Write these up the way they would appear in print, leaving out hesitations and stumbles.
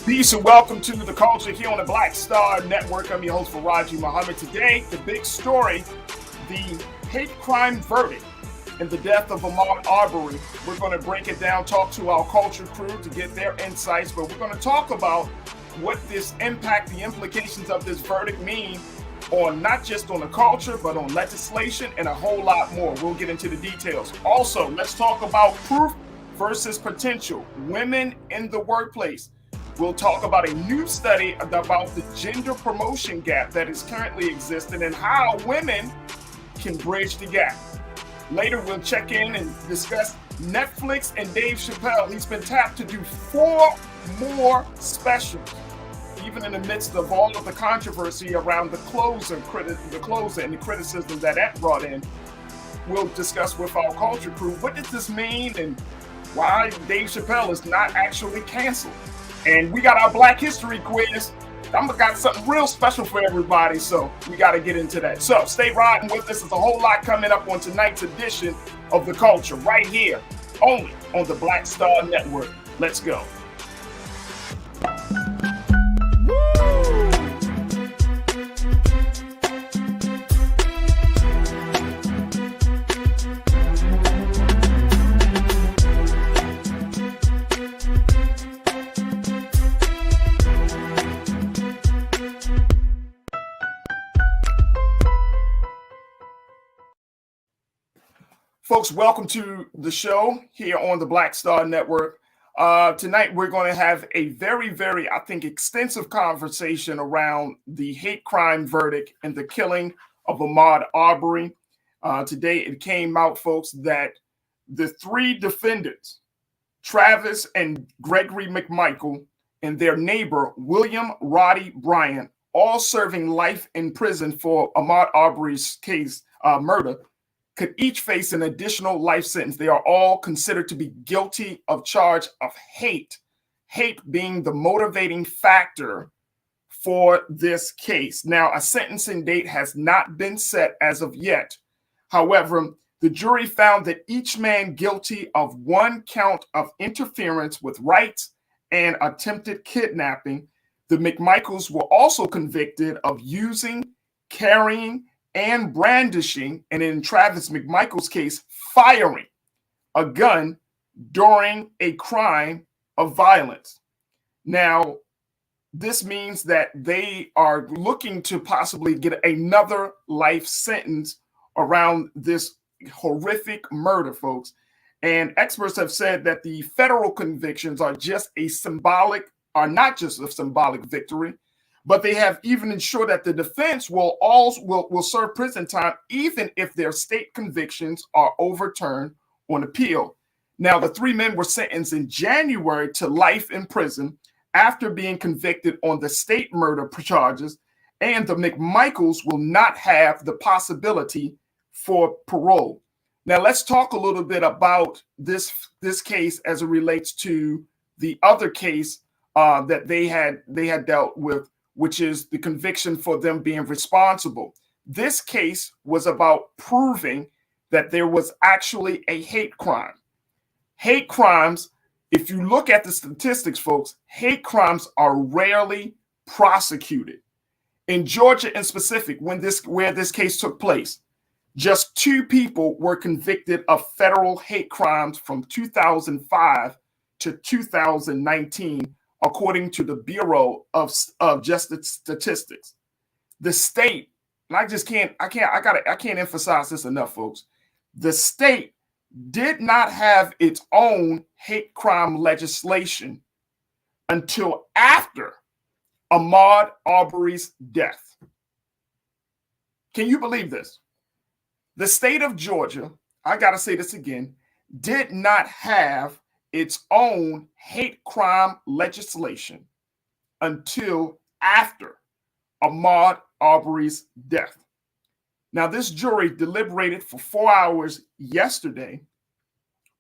Peace and welcome to The Culture here on the Black Star Network. I'm your host, Farajii Muhammad. Today, the big story, the hate crime verdict and the death of Ahmaud Arbery. We're going to break it down, talk to our culture crew to get their insights, but we're going to talk about what this impact, the implications of this verdict mean on not just on the culture, but on legislation and a whole lot more. We'll get into the details. Also, let's talk about proof versus potential, women in the workplace. We'll talk about a new study about the gender promotion gap that is currently existing and how women can bridge the gap. Later, we'll check in and discuss Netflix and Dave Chappelle. He's been tapped to do 4 more specials, even in the midst of all of the controversy around the closer and the criticism that brought in. We'll discuss with our culture crew, what does this mean and why Dave Chappelle is not actually canceled. And we got our Black History quiz. I've got something real special for everybody, so we got to get into that. So stay riding with us. There's a whole lot coming up on tonight's edition of The Culture right here, only on the Black Star Network. Let's go. Folks, welcome to the show here on the Black Star Network. Tonight, we're going to have a very, I think, extensive conversation around the hate crime verdict and the killing of Ahmaud Arbery. Today, it came out, folks, that the 3 defendants, Travis and Gregory McMichael, and their neighbor, William Roddy Bryant, all serving life in prison for Ahmaud Arbery's case, murder, could each face an additional life sentence. They are all considered to be guilty of charge of hate being the motivating factor for this case. Now, a sentencing date has not been set as of yet. However, the jury found that each man guilty of 1 count of interference with rights and attempted kidnapping. The McMichaels were also convicted of using, carrying, and brandishing, and in Travis McMichael's case, firing a gun during a crime of violence. Now, this means that they are looking to possibly get another life sentence around this horrific murder, folks. And experts have said that the federal convictions are not just a symbolic victory, but they have even ensured that the defense will serve prison time even if their state convictions are overturned on appeal. Now, the 3 men were sentenced in January to life in prison after being convicted on the state murder charges, and the McMichaels will not have the possibility for parole. Now, let's talk a little bit about this case as it relates to the other case that they had dealt with, which is the conviction for them being responsible. This case was about proving that there was actually a hate crime. Hate crimes, if you look at the statistics, folks, hate crimes are rarely prosecuted. In Georgia in specific, where this case took place, just 2 people were convicted of federal hate crimes from 2005 to 2019. According to the Bureau of Justice Statistics. The state, and I can't emphasize this enough, folks. The state did not have its own hate crime legislation until after Ahmaud Arbery's death. Can you believe this? The state of Georgia, I got to say this again, did not have its own hate crime legislation until after Ahmaud Arbery's death. Now, this jury deliberated for 4 hours yesterday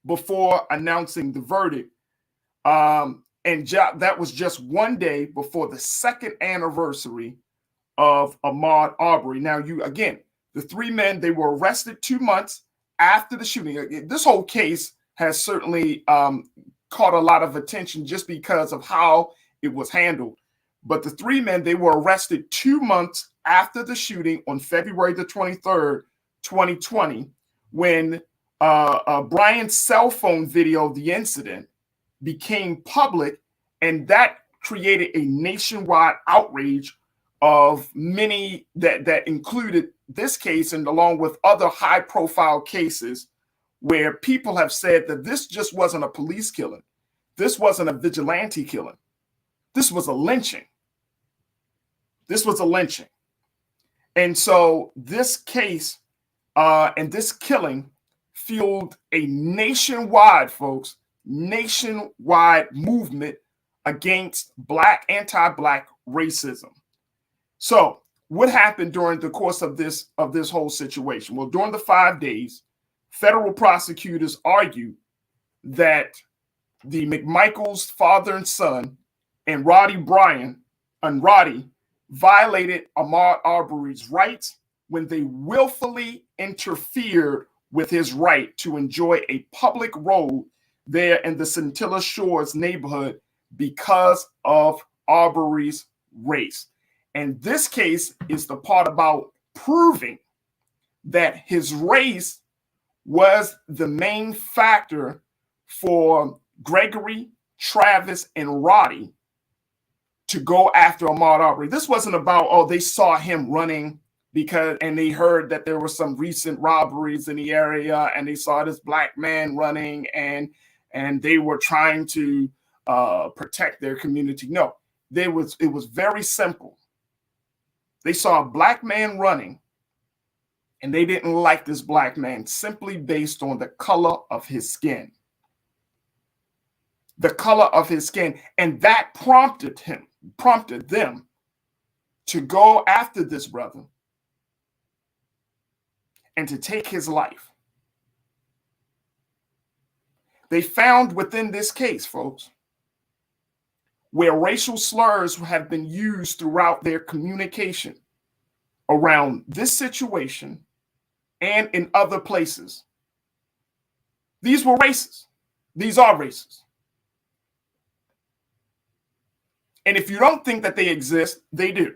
before announcing the verdict. That was just 1 day before the 2nd anniversary of Ahmaud Arbery. Now, the 3 men, they were arrested 2 months after the shooting. This whole case has certainly caught a lot of attention just because of how it was handled. But the three men, they were arrested 2 months after the shooting on February the 23rd, 2020, when Brian's cell phone video of the incident became public, and that created a nationwide outrage of many that included this case, and along with other high-profile cases where people have said that this just wasn't a police killing. This wasn't a vigilante killing. This was a lynching. This was a lynching. And so this case and this killing fueled a nationwide, folks, nationwide movement against anti-Black racism. So what happened during the course of this whole situation? Well, during the 5 days, federal prosecutors argued that the McMichaels, father and son, and Roddy violated Ahmaud Arbery's rights when they willfully interfered with his right to enjoy a public road there in the Scintilla Shores neighborhood because of Arbery's race. And this case is the part about proving that his race was the main factor for Gregory, Travis, and Roddy to go after Ahmaud Arbery. This wasn't about, oh, they saw him running and they heard that there were some recent robberies in the area, and they saw this Black man running, and they were trying to protect their community. No, it was very simple. They saw a Black man running, and they didn't like this Black man simply based on the color of his skin. The color of his skin. And that prompted them to go after this brother and to take his life. They found within this case, folks, where racial slurs have been used throughout their communication around this situation and in other places. These were racist. These are racist. And if you don't think that they exist, they do.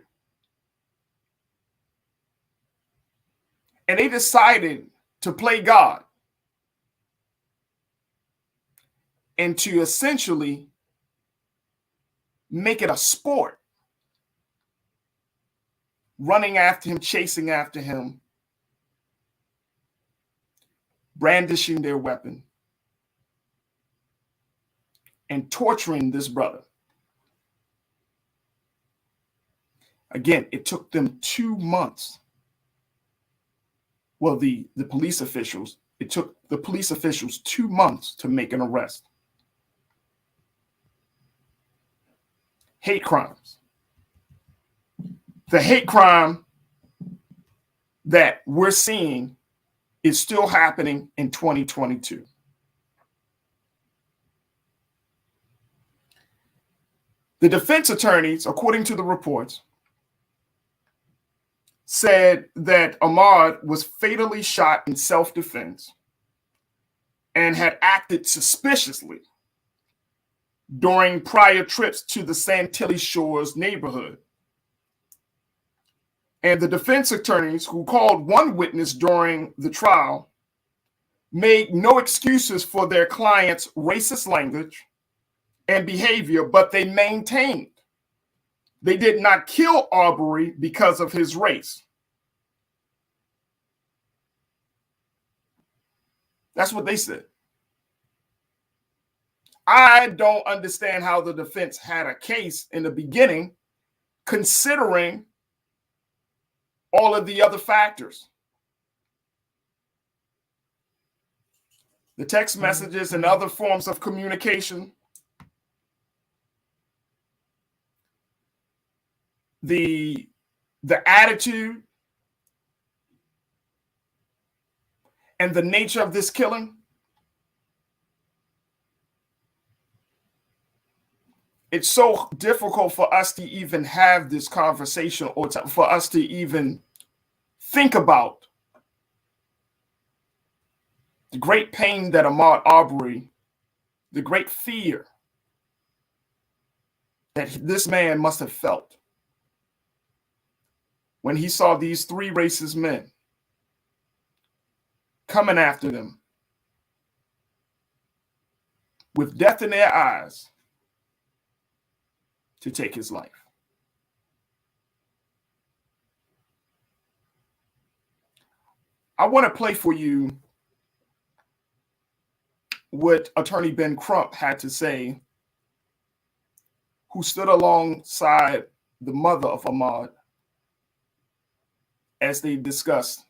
And they decided to play God and to essentially make it a sport, running after him, chasing after him, brandishing their weapon, and torturing this brother. Again, it took them 2 months. Well, the police officials, it took the police officials 2 months to make an arrest. Hate crimes. The hate crime that we're seeing is still happening in 2022. The defense attorneys, according to the reports, said that Ahmaud was fatally shot in self-defense and had acted suspiciously during prior trips to the Scintilla Shores neighborhood. And the defense attorneys, who called one witness during the trial, made no excuses for their client's racist language and behavior, but they maintained they did not kill Arbery because of his race. That's what they said. I don't understand how the defense had a case in the beginning, considering all of the other factors. The text messages and other forms of communication, the attitude and the nature of this killing. It's so difficult for us to even have this conversation, or for us to even think about the great pain that Ahmaud Arbery, the great fear that this man must have felt when he saw these three racist men coming after them with death in their eyes to take his life. I want to play for you what Attorney Ben Crump had to say, who stood alongside the mother of Ahmaud as they discussed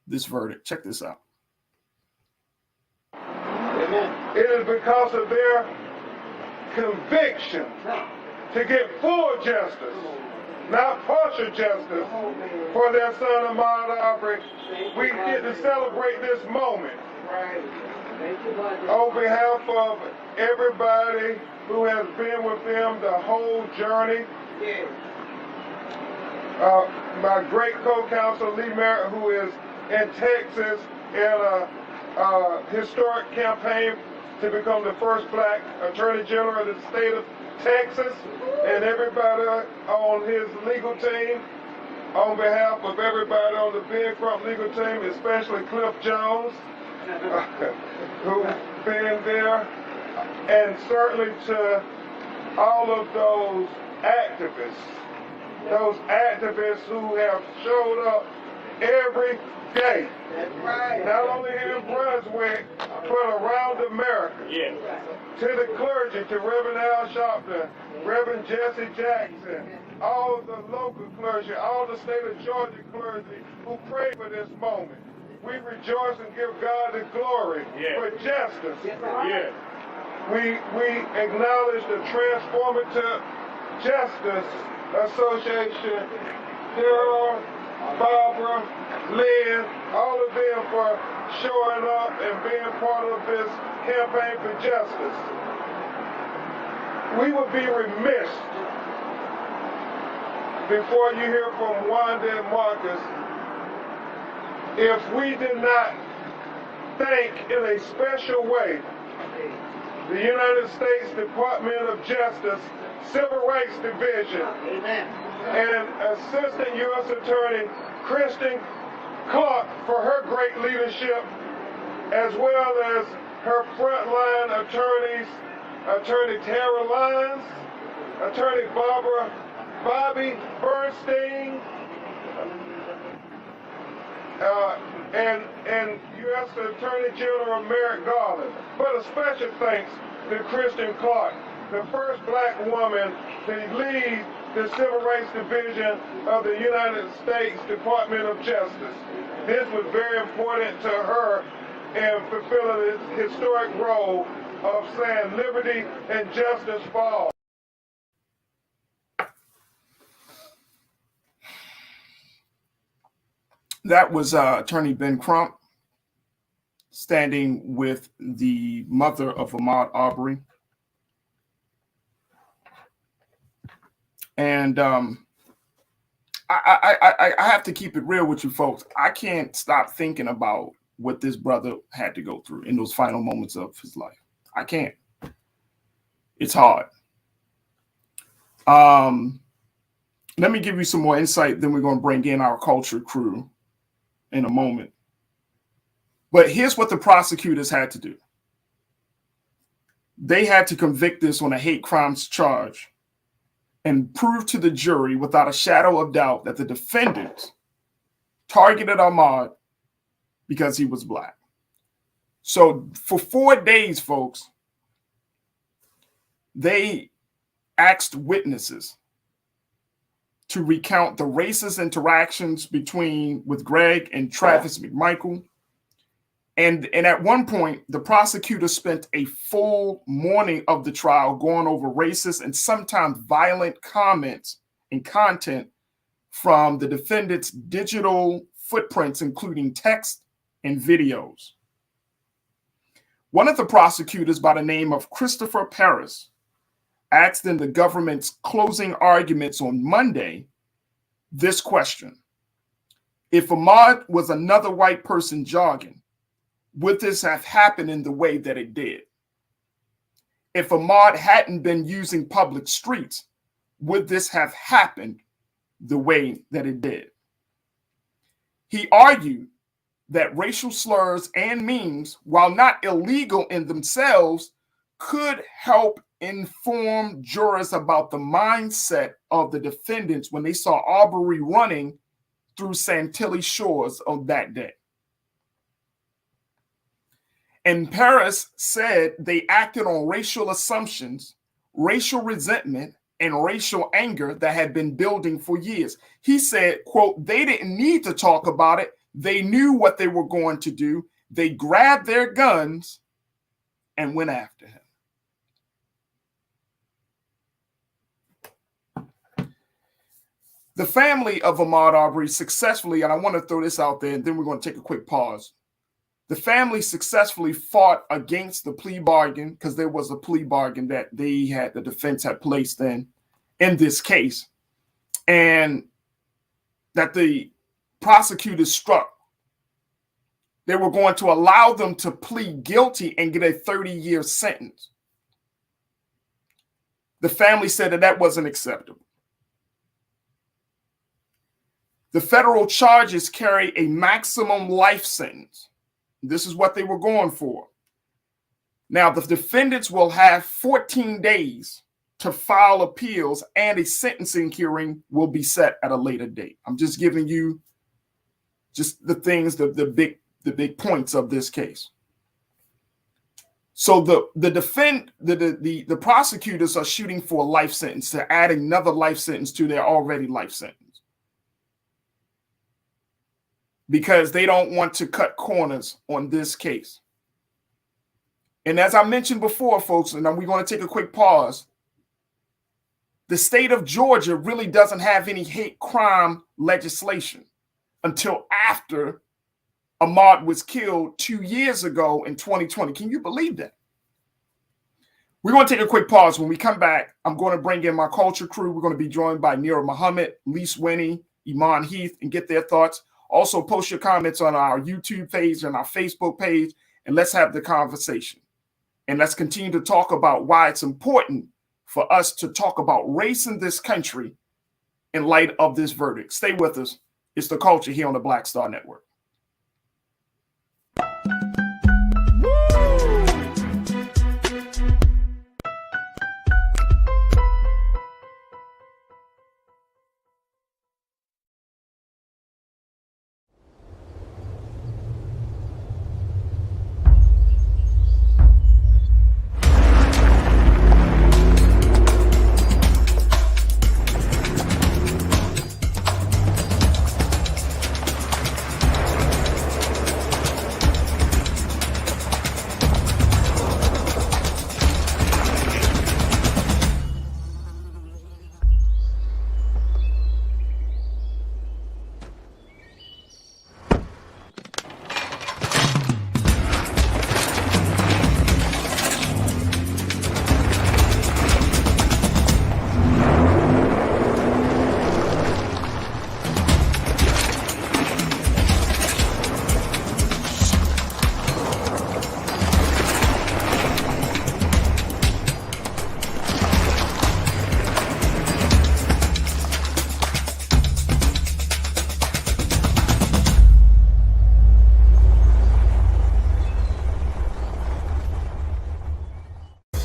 this verdict. Check this out. It is because of their conviction to get full justice, not partial justice, for their son Ahmaud Arbery. We get to celebrate this moment. On behalf of everybody who has been with them the whole journey, my great co-counsel Lee Merritt, who is in Texas in a historic campaign to become the first black attorney general of the state of Texas, and everybody on his legal team, on behalf of everybody on the Ben Crump legal team, especially Cliff Jones, who's been there, and certainly to all of those activists who have showed up every day, not only here in Brunswick, but around America. Yes. To the clergy, to Reverend Al Sharpton, Reverend Jesse Jackson, all the local clergy, all the state of Georgia clergy who prayed for this moment. We rejoice and give God the glory for justice. Yes. We acknowledge the Transformative Justice Association, Daryl, Barbara, Lynn, all of them for showing up and being part of this campaign for justice. We would be remiss before you hear from Wanda and Marcus if we did not thank in a special way the United States Department of Justice Civil Rights Division. Amen. And Assistant U.S. Attorney Kristen Clark for her great leadership, as well as her frontline attorneys, Attorney Tara Lyons, Attorney Bobby Bernstein, and U.S. Attorney General Merrick Garland. But a special thanks to Kristen Clark, the first black woman to lead the Civil Rights Division of the United States Department of Justice. This was very important to her in fulfilling this historic role of saying liberty and justice for all. That was Attorney Ben Crump standing with the mother of Ahmaud Arbery. And I have to keep it real with you folks. I can't stop thinking about what this brother had to go through in those final moments of his life. I can't. It's hard. Let me give you some more insight. Then we're going to bring in our culture crew in a moment. But here's what the prosecutors had to do. They had to convict this on a hate crimes charge and prove to the jury without a shadow of doubt that the defendant targeted Ahmaud because he was black. So for 4 days, folks, they asked witnesses to recount the racist interactions with Greg and Travis McMichael. And at one point, the prosecutor spent a full morning of the trial going over racist and sometimes violent comments and content from the defendant's digital footprints, including text and videos. One of the prosecutors, by the name of Christopher Paris, asked in the government's closing arguments on Monday this question: if Ahmaud was another white person jogging, would this have happened in the way that it did? if Ahmaud hadn't been using public streets, would this have happened the way that it did? He argued that racial slurs and memes, while not illegal in themselves, could help inform jurors about the mindset of the defendants when they saw Arbery running through Chantilly shores on that day. And Paris said they acted on racial assumptions, racial resentment, and racial anger that had been building for years. He said, quote, they didn't need to talk about it. They knew what they were going to do. They grabbed their guns and went after him. The family of Ahmaud Arbery successfully, and I want to throw this out there, and then we're going to take a quick pause. The family successfully fought against the plea bargain, because there was a plea bargain that the defense had placed in this case, and that the prosecutors struck. They were going to allow them to plead guilty and get a 30-year sentence. The family said that that wasn't acceptable. The federal charges carry a maximum life sentence. This is what they were going for. Now, the defendants will have 14 days to file appeals, and a sentencing hearing will be set at a later date. I'm just giving you just the things, the big points of this case. So the prosecutors are shooting for a life sentence to add another life sentence to their already life sentence, because they don't want to cut corners on this case. And as I mentioned before, folks, and we're going to take a quick pause, the state of Georgia really doesn't have any hate crime legislation until after Ahmaud was killed 2 years ago in 2020. Can you believe that? We're going to take a quick pause. When we come back, I'm going to bring in my culture crew. We're going to be joined by Nira Muhammad, Lise Winnie, Iman Heath, and get their thoughts. Also, post your comments on our YouTube page and our Facebook page, and let's have the conversation. And let's continue to talk about why it's important for us to talk about race in this country in light of this verdict. Stay with us. It's The Culture here on the Black Star Network.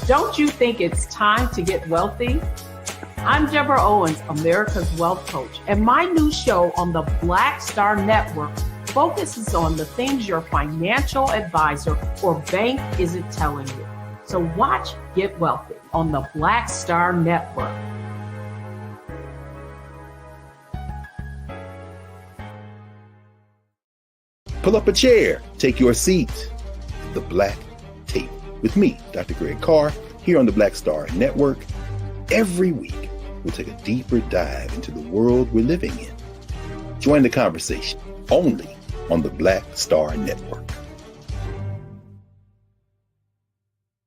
Don't you think it's time to get wealthy? I'm Deborah Owens, America's Wealth Coach, and my new show on the Black Star Network focuses on the things your financial advisor or bank isn't telling you. So watch Get Wealthy on the Black Star Network. Pull up a chair, take your seat. The Black Tape with me, Dr. Greg Carr, here on the Black Star Network. Every week, we'll take a deeper dive into the world we're living in. Join the conversation only on the Black Star Network.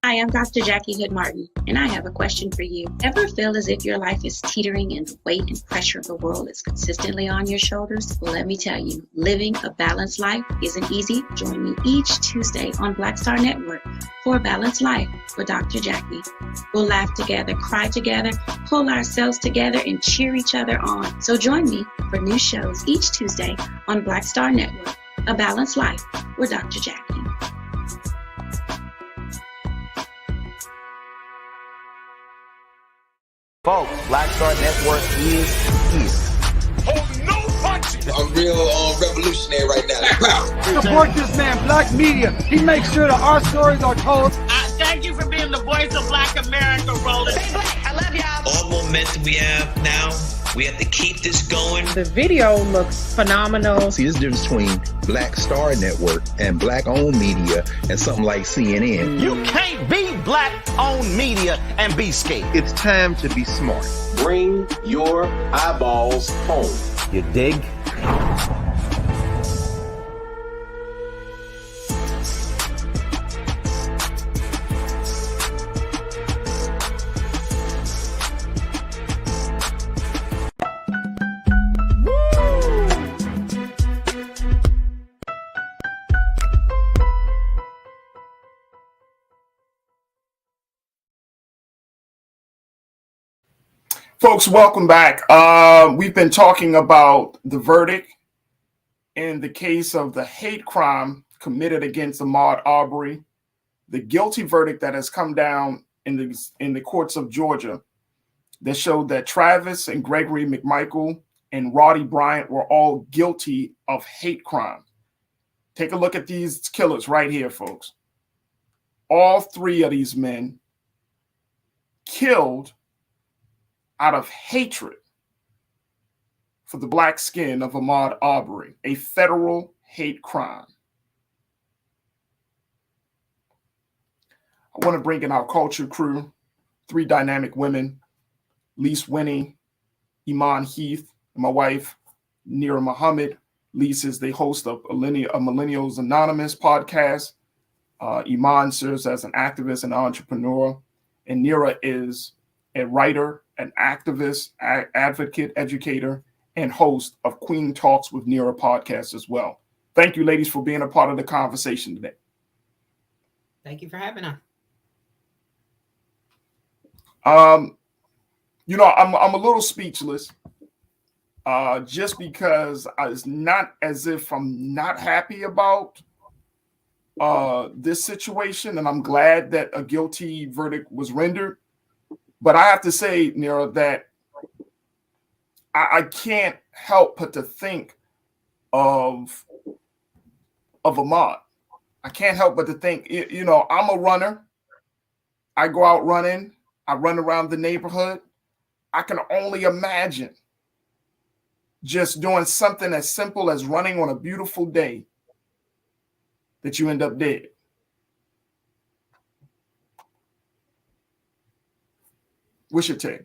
Hi, I'm Dr. Jackie Hood Martin, and I have a question for you. Ever feel as if your life is teetering and the weight and pressure of the world is consistently on your shoulders? Well, let me tell you, living a balanced life isn't easy. Join me each Tuesday on Black Star Network for A Balanced Life with Dr. Jackie. We'll laugh together, cry together, pull ourselves together, and cheer each other on. So join me for new shows each Tuesday on Black Star Network, A Balanced Life with Dr. Jackie. Folks, Black Star Network is here. Hold no punches. I'm real revolutionary right now. Support this man, Black Media. He makes sure that our stories are told. Thank you for being the voice of Black America, Roland. Stay black. I love y'all. All momentum we have now, we have to keep this going. The video looks phenomenal. See, this difference between Black Star Network and Black-owned media and something like CNN. You can't be Black-owned media and be scared. It's time to be smart. Bring your eyeballs home. You dig? Folks, welcome back. We've been talking about the verdict in the case of the hate crime committed against Ahmaud Arbery, the guilty verdict that has come down in the courts of Georgia that showed that Travis and Gregory McMichael and Roddy Bryant were all guilty of hate crime. Take a look at these killers right here, folks. All three of these men killed out of hatred for the black skin of Ahmaud Arbery, a federal hate crime. I want to bring in our culture crew, three dynamic women, Lise Winnie, Iman Heath, and my wife, Nira Muhammad. Lise is the host of a Millennials Anonymous podcast. Iman serves as an activist and entrepreneur, and Nira is a writer, an activist, advocate, educator, and host of Queen Talks with Nira podcast as well. Thank you, ladies, for being a part of the conversation today. Thank you for having us. I'm a little speechless, just because it's not as if I'm not happy about this situation, and I'm glad that a guilty verdict was rendered. But I have to say, Nira, that I can't help but to think of Ahmaud. I can't help but to think, I'm a runner. I go out running. I run around the neighborhood. I can only imagine just doing something as simple as running on a beautiful day that you end up dead. What's your take?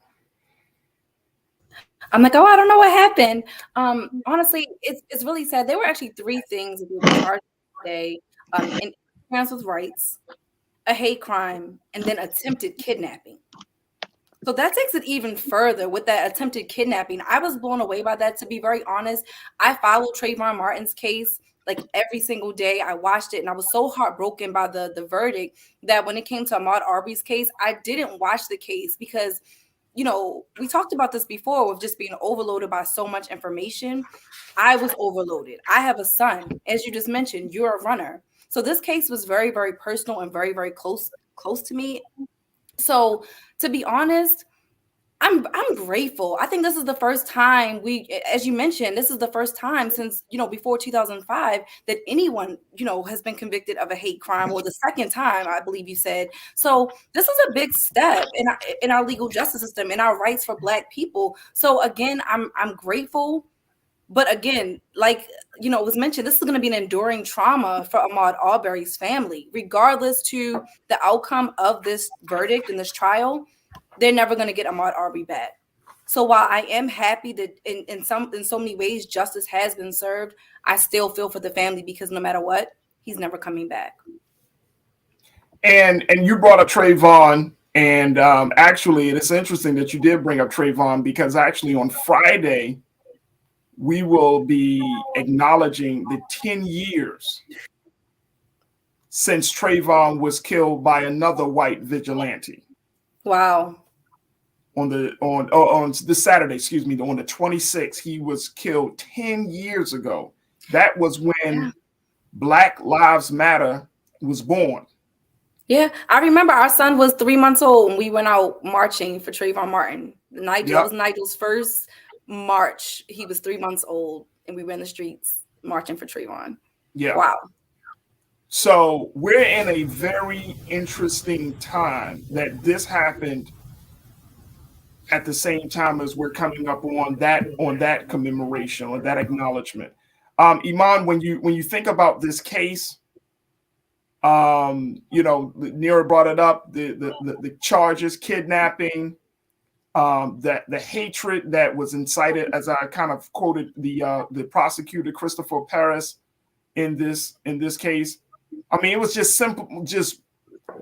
I'm like, I don't know what happened. Honestly, it's really sad. There were actually three things that we were charged today: interference with rights, a hate crime, and then attempted kidnapping. So that takes it even further with that attempted kidnapping. I was blown away by that, to be very honest. I followed Trayvon Martin's case like every single day. I watched it, and I was so heartbroken by the verdict that when it came to Ahmaud Arbery's case, I didn't watch the case because, we talked about this before with just being overloaded by so much information. I was overloaded. I have a son. As you just mentioned, you're a runner. So this case was very, very personal and very, very close to me. So to be honest, I'm grateful. I think this is the first time as you mentioned, this is the first time since, before 2005 that anyone, has been convicted of a hate crime, or the second time, I believe you said. So this is a big step in our legal justice system, in our rights for Black people. So again, I'm grateful. But again, like, it was mentioned, this is going to be an enduring trauma for Ahmaud Arbery's family, regardless to the outcome of this verdict and this trial. They're never going to get Ahmaud Arbery back. So while I am happy that in so many ways justice has been served, I still feel for the family, because no matter what, he's never coming back. And you brought up Trayvon, and actually, it's interesting that you did bring up Trayvon because actually on Friday we will be acknowledging the 10 years since Trayvon was killed by another white vigilante. Wow. On this Saturday, excuse me, on the 26th, he was killed 10 years ago. That was when Black Lives Matter was born. Yeah, I remember our son was 3 months old and we went out marching for Trayvon Martin. That was Nigel's first march. He was 3 months old and we were in the streets marching for Trayvon. Yeah. Wow. So we're in a very interesting time that this happened at the same time as we're coming up on that commemoration or that acknowledgement. Iman, when you think about this case, Nira brought it up, the charges, kidnapping, that the hatred that was incited, as I kind of quoted the prosecutor Christopher Paris in this case. I mean, it was just simple, just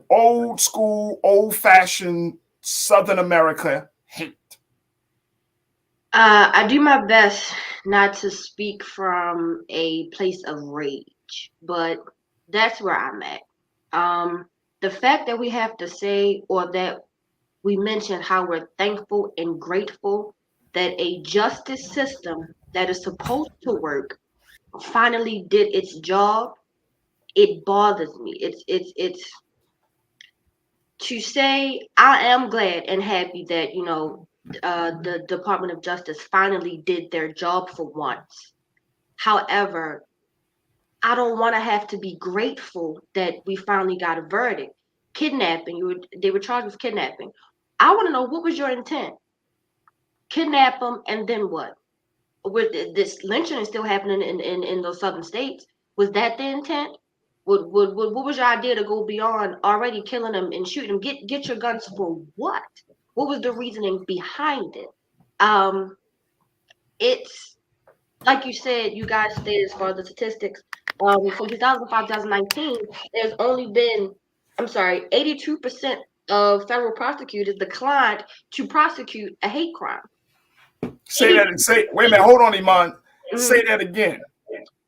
old school, old fashioned Southern America hate. I do my best not to speak from a place of rage, but that's where I'm at. The fact that we have to say, or that we mention how we're thankful and grateful that a justice system that is supposed to work finally did its job, it bothers me. It's to say I am glad and happy that the Department of Justice finally did their job for once. However, I don't want to have to be grateful that we finally got a verdict. Kidnapping, they were charged with kidnapping. I want to know, what was your intent? Kidnap them and then what? With this lynching is still happening in those southern states. Was that the intent? What was your idea to go beyond already killing them and shooting them? Get your guns for what? What was the reasoning behind it? It's like you said, you guys stated as far as the statistics. From 2005 2019, there's only been, 82% of federal prosecutors declined to prosecute a hate crime. Wait a minute, hold on, Iman. Say that again.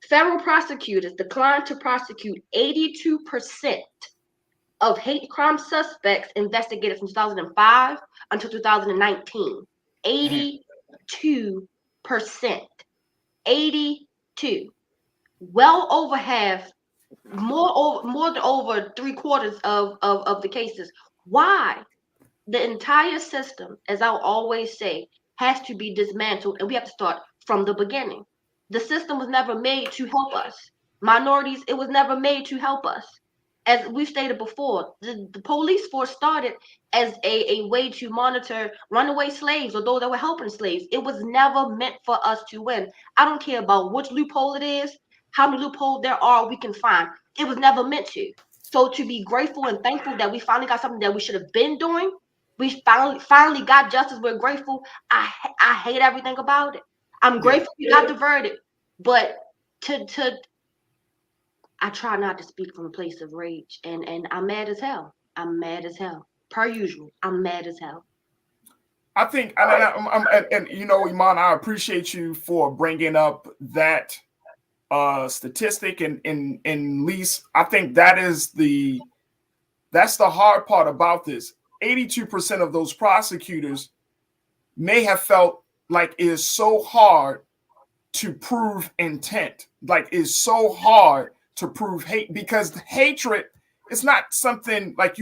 Federal prosecutors declined to prosecute 82% of hate crime suspects investigated from 2005 until 2019. 82%. 82. Well over half, more than over 3/4 of the cases. Why? The entire system, as I'll always say, has to be dismantled, and we have to start from the beginning. The system was never made to help us. Minorities, it was never made to help us. As we've stated before, the police force started as a way to monitor runaway slaves or those that were helping slaves. It was never meant for us to win. I don't care about which loophole it is, how many loopholes there are we can find. It was never meant to. So to be grateful and thankful that we finally got something that we should have been doing, we finally got justice. We're grateful. I hate everything about it. I'm grateful we got the verdict, but I try not to speak from a place of rage, and I'm mad as hell. I'm mad as hell. Per usual, I'm mad as hell. I think, and Iman, I appreciate you for bringing up that statistic, and Lise, I think that's the hard part about this. 82% of those prosecutors may have felt like it is so hard to prove intent, like it's so hard to prove hate, because hatred is not something like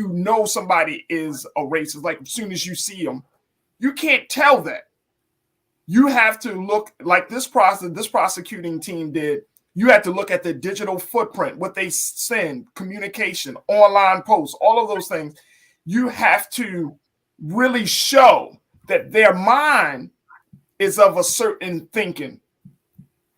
somebody is a racist. Like as soon as you see them, you can't tell that. You have to look like this prosecuting team did. You have to look at the digital footprint, what they send, communication, online posts, all of those things. You have to really show that their mind is of a certain thinking.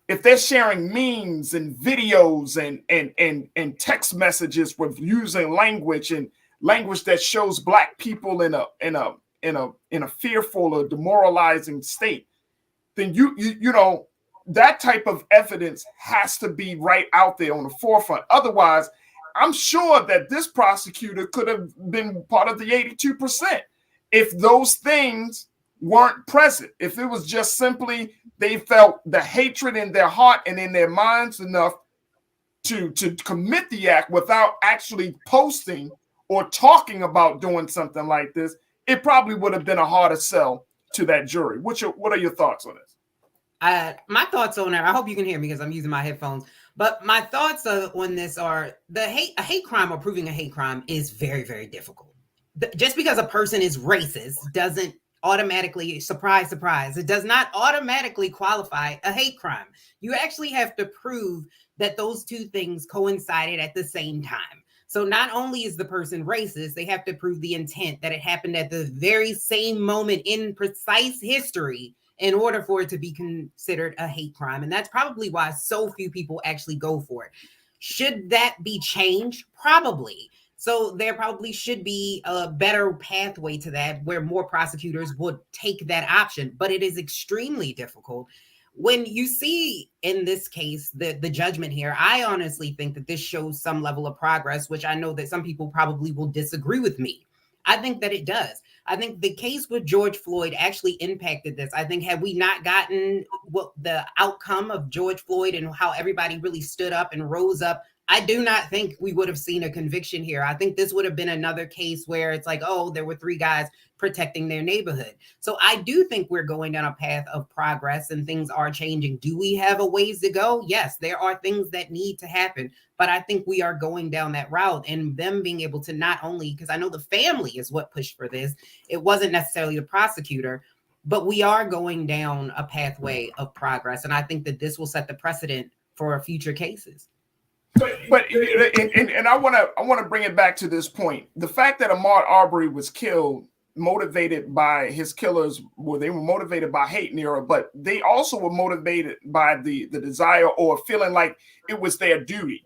If they're sharing memes and videos and text messages with using language that shows Black people in a fearful or demoralizing state, then you know that type of evidence has to be right out there on the forefront. Otherwise, I'm sure that this prosecutor could have been part of the 82% if those things weren't present. If it was just simply they felt the hatred in their heart and in their minds enough to commit the act without actually posting or talking about doing something like this, it probably would have been a harder sell to that jury. What are your thoughts on this? My thoughts on it, I hope you can hear me because I'm using my headphones. But my thoughts on this are a hate crime or proving a hate crime is very, very difficult. Just because a person is racist doesn't automatically, surprise, it does not automatically qualify a hate crime. You actually have to prove that those two things coincided at the same time. So not only is the person racist, they have to prove the intent that it happened at the very same moment in precise history in order for it to be considered a hate crime. And that's probably why so few people actually go for it. Should that be changed? Probably. So there probably should be a better pathway to that where more prosecutors would take that option, but it is extremely difficult. When you see in this case, the judgment here, I honestly think that this shows some level of progress, which I know that some people probably will disagree with me. I think that it does. I think the case with George Floyd actually impacted this. I think had we not gotten what the outcome of George Floyd and how everybody really stood up and rose up, I do not think we would have seen a conviction here. I think this would have been another case where it's like, oh, there were three guys protecting their neighborhood. So I do think we're going down a path of progress and things are changing. Do we have a ways to go? Yes, there are things that need to happen, but I think we are going down that route, and them being able to not only, because I know the family is what pushed for this, it wasn't necessarily the prosecutor, but we are going down a pathway of progress. And I think that this will set the precedent for future cases. But I want to bring it back to this point. The fact that Ahmaud Arbery was killed, motivated by his killers, well, they were motivated by hate, Nero, but they also were motivated by the desire or feeling like it was their duty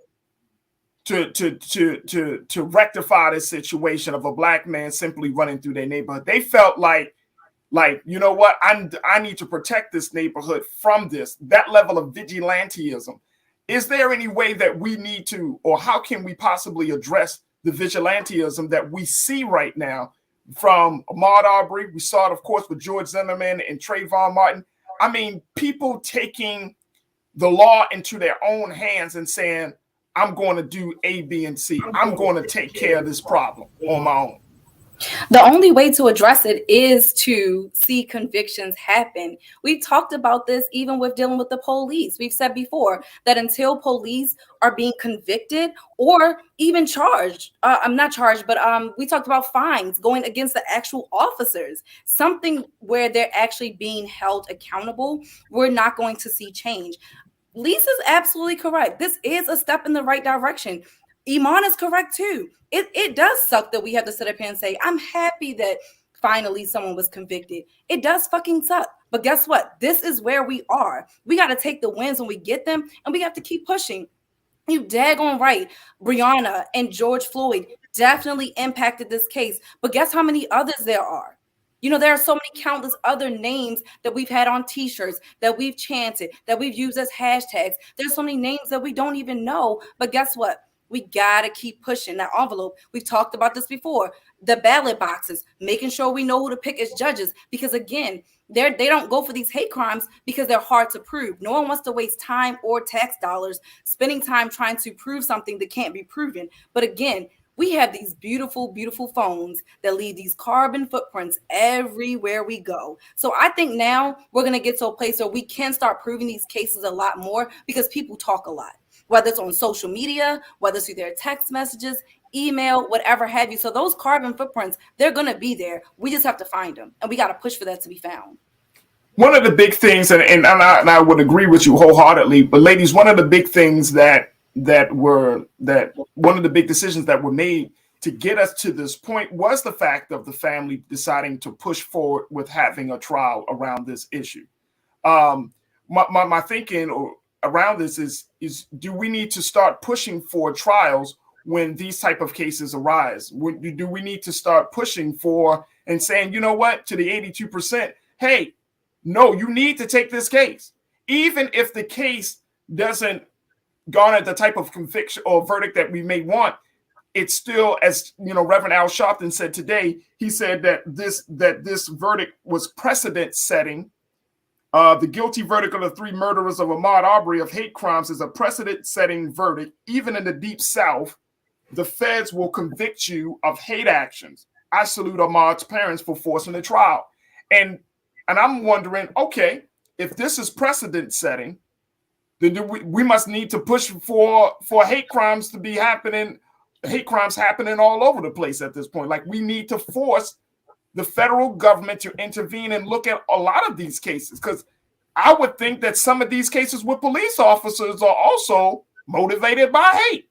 to rectify this situation of a black man simply running through their neighborhood. They felt like, you know what, I need to protect this neighborhood from this, that level of vigilantism. Is there any way that we need to, or how can we possibly address the vigilantism that we see right now from Ahmaud Arbery? We saw it, of course, with George Zimmerman and Trayvon Martin. I mean, people taking the law into their own hands and saying, I'm going to do A, B, and C. I'm going to take care of this problem on my own. The only way to address it is to see convictions happen. We've talked about this even with dealing with the police. We've said before that until police are being convicted or even charged, I'm not charged, but we talked about fines going against the actual officers, something where they're actually being held accountable, we're not going to see change. Lisa's absolutely correct. This is a step in the right direction. Iman is correct too. It does suck that we have to sit up here and say, I'm happy that finally someone was convicted. It does fucking suck. But guess what? This is where we are. We got to take the wins when we get them, and we have to keep pushing. You daggone right. Breonna and George Floyd definitely impacted this case. But guess how many others there are? You know, there are so many countless other names that we've had on t-shirts, that we've chanted, that we've used as hashtags. There's so many names that we don't even know. But guess what? We got to keep pushing that envelope. We've talked about this before. The ballot boxes, making sure we know who to pick as judges. Because again, they don't go for these hate crimes because they're hard to prove. No one wants to waste time or tax dollars spending time trying to prove something that can't be proven. But again, we have these beautiful, beautiful phones that leave these carbon footprints everywhere we go. So I think now we're going to get to a place where we can start proving these cases a lot more because people talk a lot. Whether it's on social media, whether it's through their text messages, email, whatever have you. So those carbon footprints, they're going to be there. We just have to find them, and we got to push for that to be found. One of the big things, and I would agree with you wholeheartedly, but ladies, one of the big things one of the big decisions that were made to get us to this point was the fact of the family deciding to push forward with having a trial around this issue. My thinking around this is do we need to start pushing for trials when these type of cases arise? Do we need to start pushing for and saying, you know what, to the 82%, hey, no, you need to take this case. Even if the case doesn't garnered the type of conviction or verdict that we may want, it's still, as Reverend Al Sharpton said today, he said that this verdict was precedent setting. The guilty verdict of the 3 murderers of Ahmaud Arbery of hate crimes is a precedent setting verdict. Even in the Deep South, the feds will convict you of hate actions. I salute Ahmaud's parents for forcing the trial. And I'm wondering, okay, if this is precedent setting, then we must need to push for hate crimes to be happening. Hate crimes happening all over the place at this point. Like, we need to force the federal government to intervene and look at a lot of these cases, because I would think that some of these cases with police officers are also motivated by hate.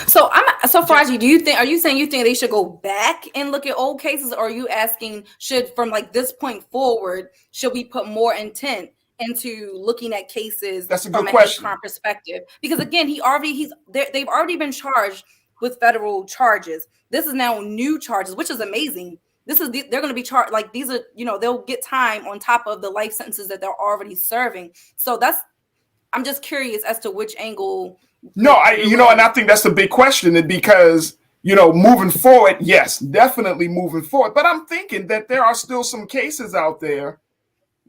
So Farajii, are you saying you think they should go back and look at old cases, or are you asking, should, from like this point forward, should we put more intent into looking at cases from a hate crime perspective? Because again, they've already been charged with federal charges. This is now new charges, which is amazing. They're going to be charged, like, these are, they'll get time on top of the life sentences that they're already serving. So I'm just curious as to which angle. No, and I think that's the big question, because, moving forward, yes, definitely moving forward. But I'm thinking that there are still some cases out there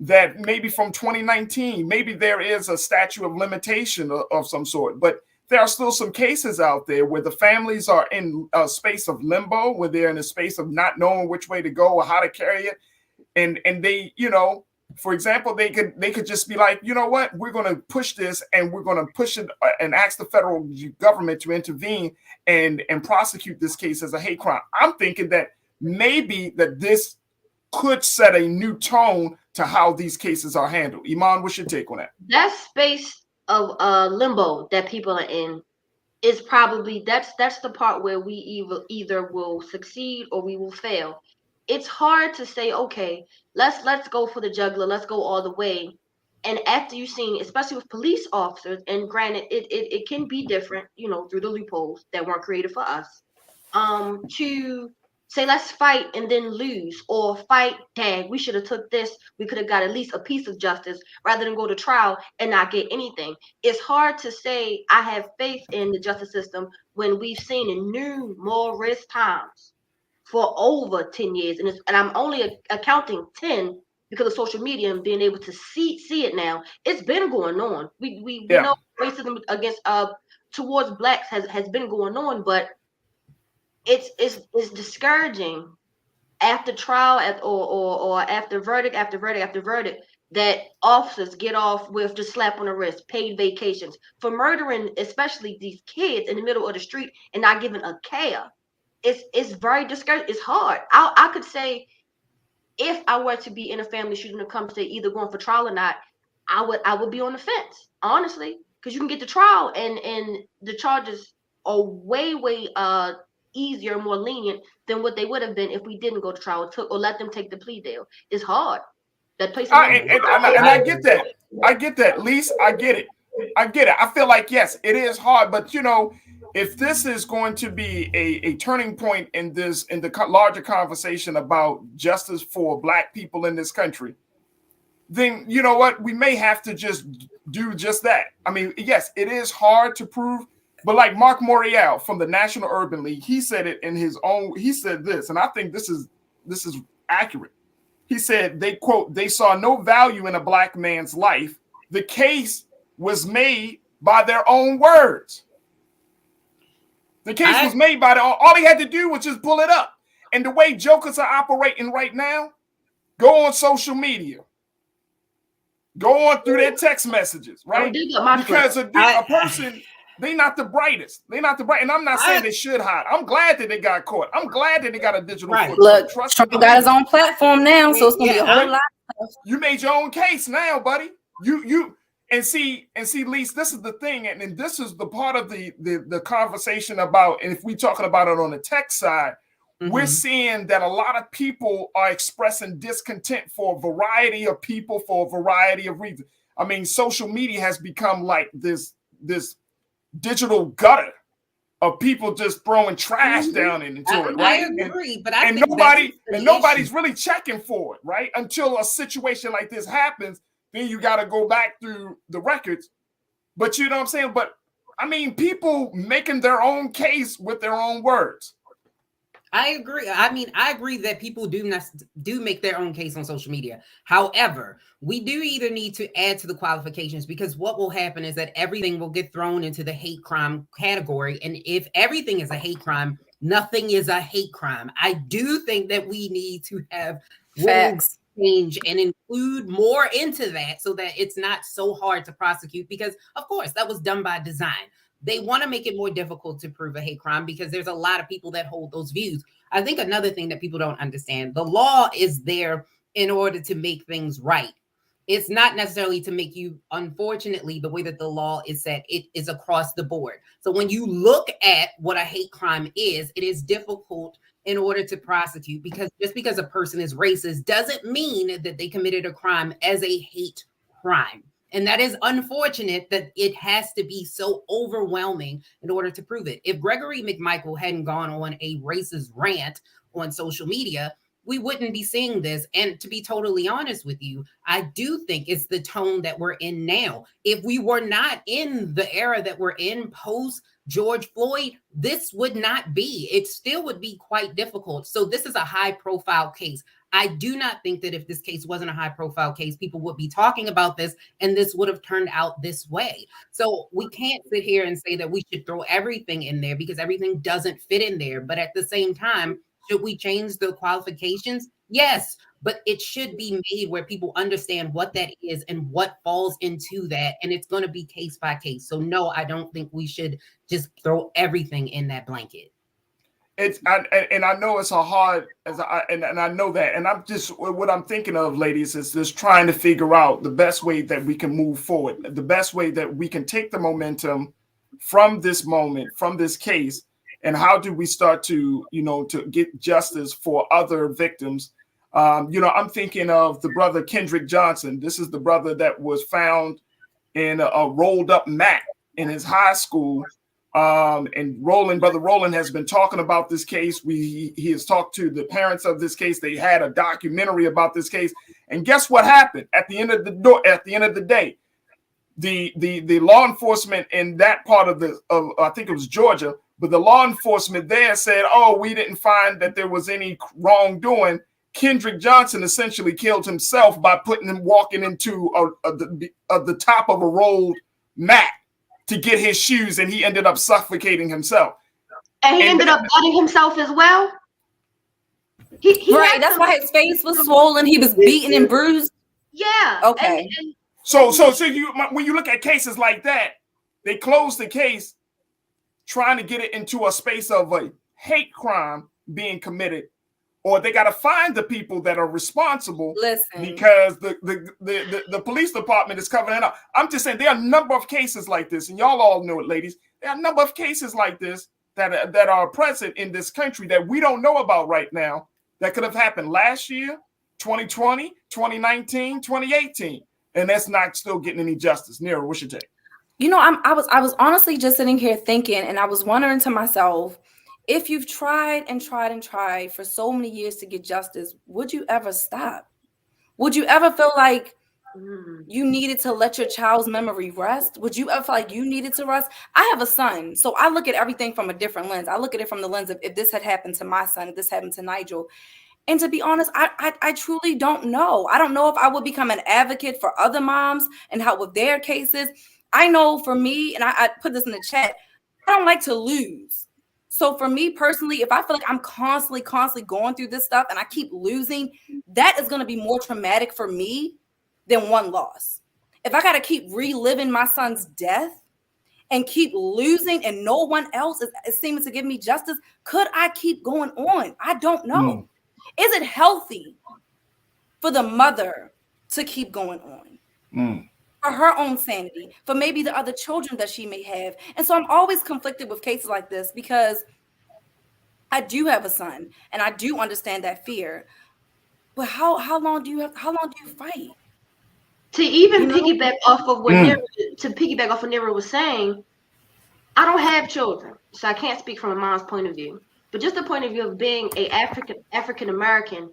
that maybe from 2019, maybe there is a statute of limitation of some sort, but there are still some cases out there where the families are in a space of limbo, where they're in a space of not knowing which way to go or how to carry it. And they, for example, they could just be like, you know what, we're going to push this, and we're going to push it and ask the federal government to intervene and prosecute this case as a hate crime. I'm thinking that maybe that this could set a new tone to how these cases are handled. Iman, what's your take on that? That space of limbo that people are in is probably that's the part where we either will succeed or we will fail. It's hard to say, okay, let's go for the jugular, let's go all the way. And after you've seen, especially with police officers, and granted, it can be different, through the loopholes that weren't created for us, to say, let's fight and then lose, or fight, dang, we should have took this, we could have got at least a piece of justice, rather than go to trial and not get anything. It's hard to say I have faith in the justice system when we've seen in numerous times for over 10 years, and I'm only accounting 10 because of social media and being able to see it now. It's been going on. We know racism against towards blacks has been going on, but it's discouraging after trial or after verdict after verdict after verdict that officers get off with just slap on the wrist, paid vacations for murdering, especially these kids in the middle of the street and not giving a care. It's very discouraging. It's hard. I could say, if I were to be in a family shooting when it comes to either going for trial or not, I would be on the fence, honestly, because you can get to trial and the charges are way easier, more lenient than what they would have been if we didn't go to trial or let them take the plea deal. It's hard. That place. And I get that. I get that, Lise. I get it. I feel like, yes, it is hard, but if this is going to be a turning point in the larger conversation about justice for Black people in this country, then you know what? We may have to just do just that. I mean, yes, it is hard to prove, but like Mark Morial from the National Urban League, he said it in his own. He said this, and I think this is accurate. He said, they quote, "They saw no value in a Black man's life. The case was made by their own words." The case was made by all he had to do was just pull it up. And the way jokers are operating right now, go on social media. Go on through their text messages, right? Because a person, they're not the brightest. They're not the bright. And I'm not saying they should hide. I'm glad that they got caught. I'm glad that they got a digital footprint. Look, Trump got his own platform now, so it's gonna be a whole lot of stuff. You made your own case now, buddy. You And see, Lise, this is the thing, and this is the part of the conversation about, and if we're talking about it on the tech side, we're seeing that a lot of people are expressing discontent for a variety of people, for a variety of reasons. I mean, social media has become like this digital gutter of people just throwing trash down into it, right? I agree, but nobody's really checking for it, right? Until a situation like this happens. Then you got to go back through the records But you know what I'm saying? But I mean, people making their own case with their own words. I agree. I mean, I agree that people do make their own case on social media. However, we do either need to add to the qualifications, because what will happen is that everything will get thrown into the hate crime category. And if everything is a hate crime, nothing is a hate crime. I do think that we need to have facts change and include more into that so that it's not so hard to prosecute, because of course that was done by design. They want to make it more difficult to prove a hate crime because there's a lot of people that hold those views. I think another thing that people don't understand, the law is there in order to make things right. It's not necessarily to make you, unfortunately, the way that the law is set, it is across the board. So when you look at what a hate crime is, it is difficult in order to prosecute, because just because a person is racist doesn't mean that they committed a crime as a hate crime. And that is unfortunate that it has to be so overwhelming in order to prove it. If Gregory McMichael hadn't gone on a racist rant on social media, we wouldn't be seeing this. And to be totally honest with you, I do think it's the tone that we're in now. If we were not in the era that we're in post George Floyd, this would not be. It still would be quite difficult. So this is a high profile case. I do not think that if this case wasn't a high profile case, people would be talking about this and this would have turned out this way. So we can't sit here and say that we should throw everything in there, because everything doesn't fit in there. But at the same time, should we change the qualifications? Yes, but it should be made where people understand what that is and what falls into that. And it's going to be case by case. So no, I don't think we should just throw everything in that blanket. And I know it's a hard, and I know that, and I'm just, what I'm thinking of, ladies, is just trying to figure out the best way that we can move forward, the best way that we can take the momentum from this moment, from this case, and how do we start to, to get justice for other victims. I'm thinking of the brother Kendrick Johnson. This is the brother that was found in a rolled up mat in his high school. And Brother Roland has been talking about this case. He has talked to the parents of this case. They had a documentary about this case. And guess what happened at the end of the day? The law enforcement in that part of I think it was Georgia, but the law enforcement there said, "Oh, we didn't find that there was any wrongdoing." Kendrick Johnson essentially killed himself by walking into the top of a rolled mat to get his shoes, and he ended up suffocating himself. And he ended up cutting himself as well? Right, that's why his face was swollen. He was beaten and bruised. Yeah. Okay. So when you look at cases like that, they close the case trying to get it into a space of a hate crime being committed, or they got to find the people that are responsible. Listen, because the police department is covering it up. I'm just saying there are a number of cases like this, and y'all all know it, ladies. There are a number of cases like this that are present in this country that we don't know about right now, that could have happened last year, 2020, 2019, 2018, and that's not still getting any justice. Nira, what's your take? I was honestly just sitting here thinking, and I was wondering to myself, if you've tried and tried and tried for so many years to get justice, would you ever stop? Would you ever feel like you needed to let your child's memory rest? Would you ever feel like you needed to rest? I have a son, so I look at everything from a different lens. I look at it from the lens of, if this had happened to my son, if this happened to Nigel. And to be honest, I truly don't know. I don't know if I would become an advocate for other moms and help with their cases. I know for me, and I put this in the chat, I don't like to lose. So for me personally, if I feel like I'm constantly going through this stuff and I keep losing, that is going to be more traumatic for me than one loss. If I got to keep reliving my son's death and keep losing and no one else is seeming to give me justice, could I keep going on? I don't know. Is it healthy for the mother to keep going on? For her own sanity, for maybe the other children that she may have. And so I'm always conflicted with cases like this, because I do have a son and I do understand that fear. But how long do you fight? To even piggyback off of what Nira was saying, I don't have children, so I can't speak from a mom's point of view. But just the point of view of being a African American,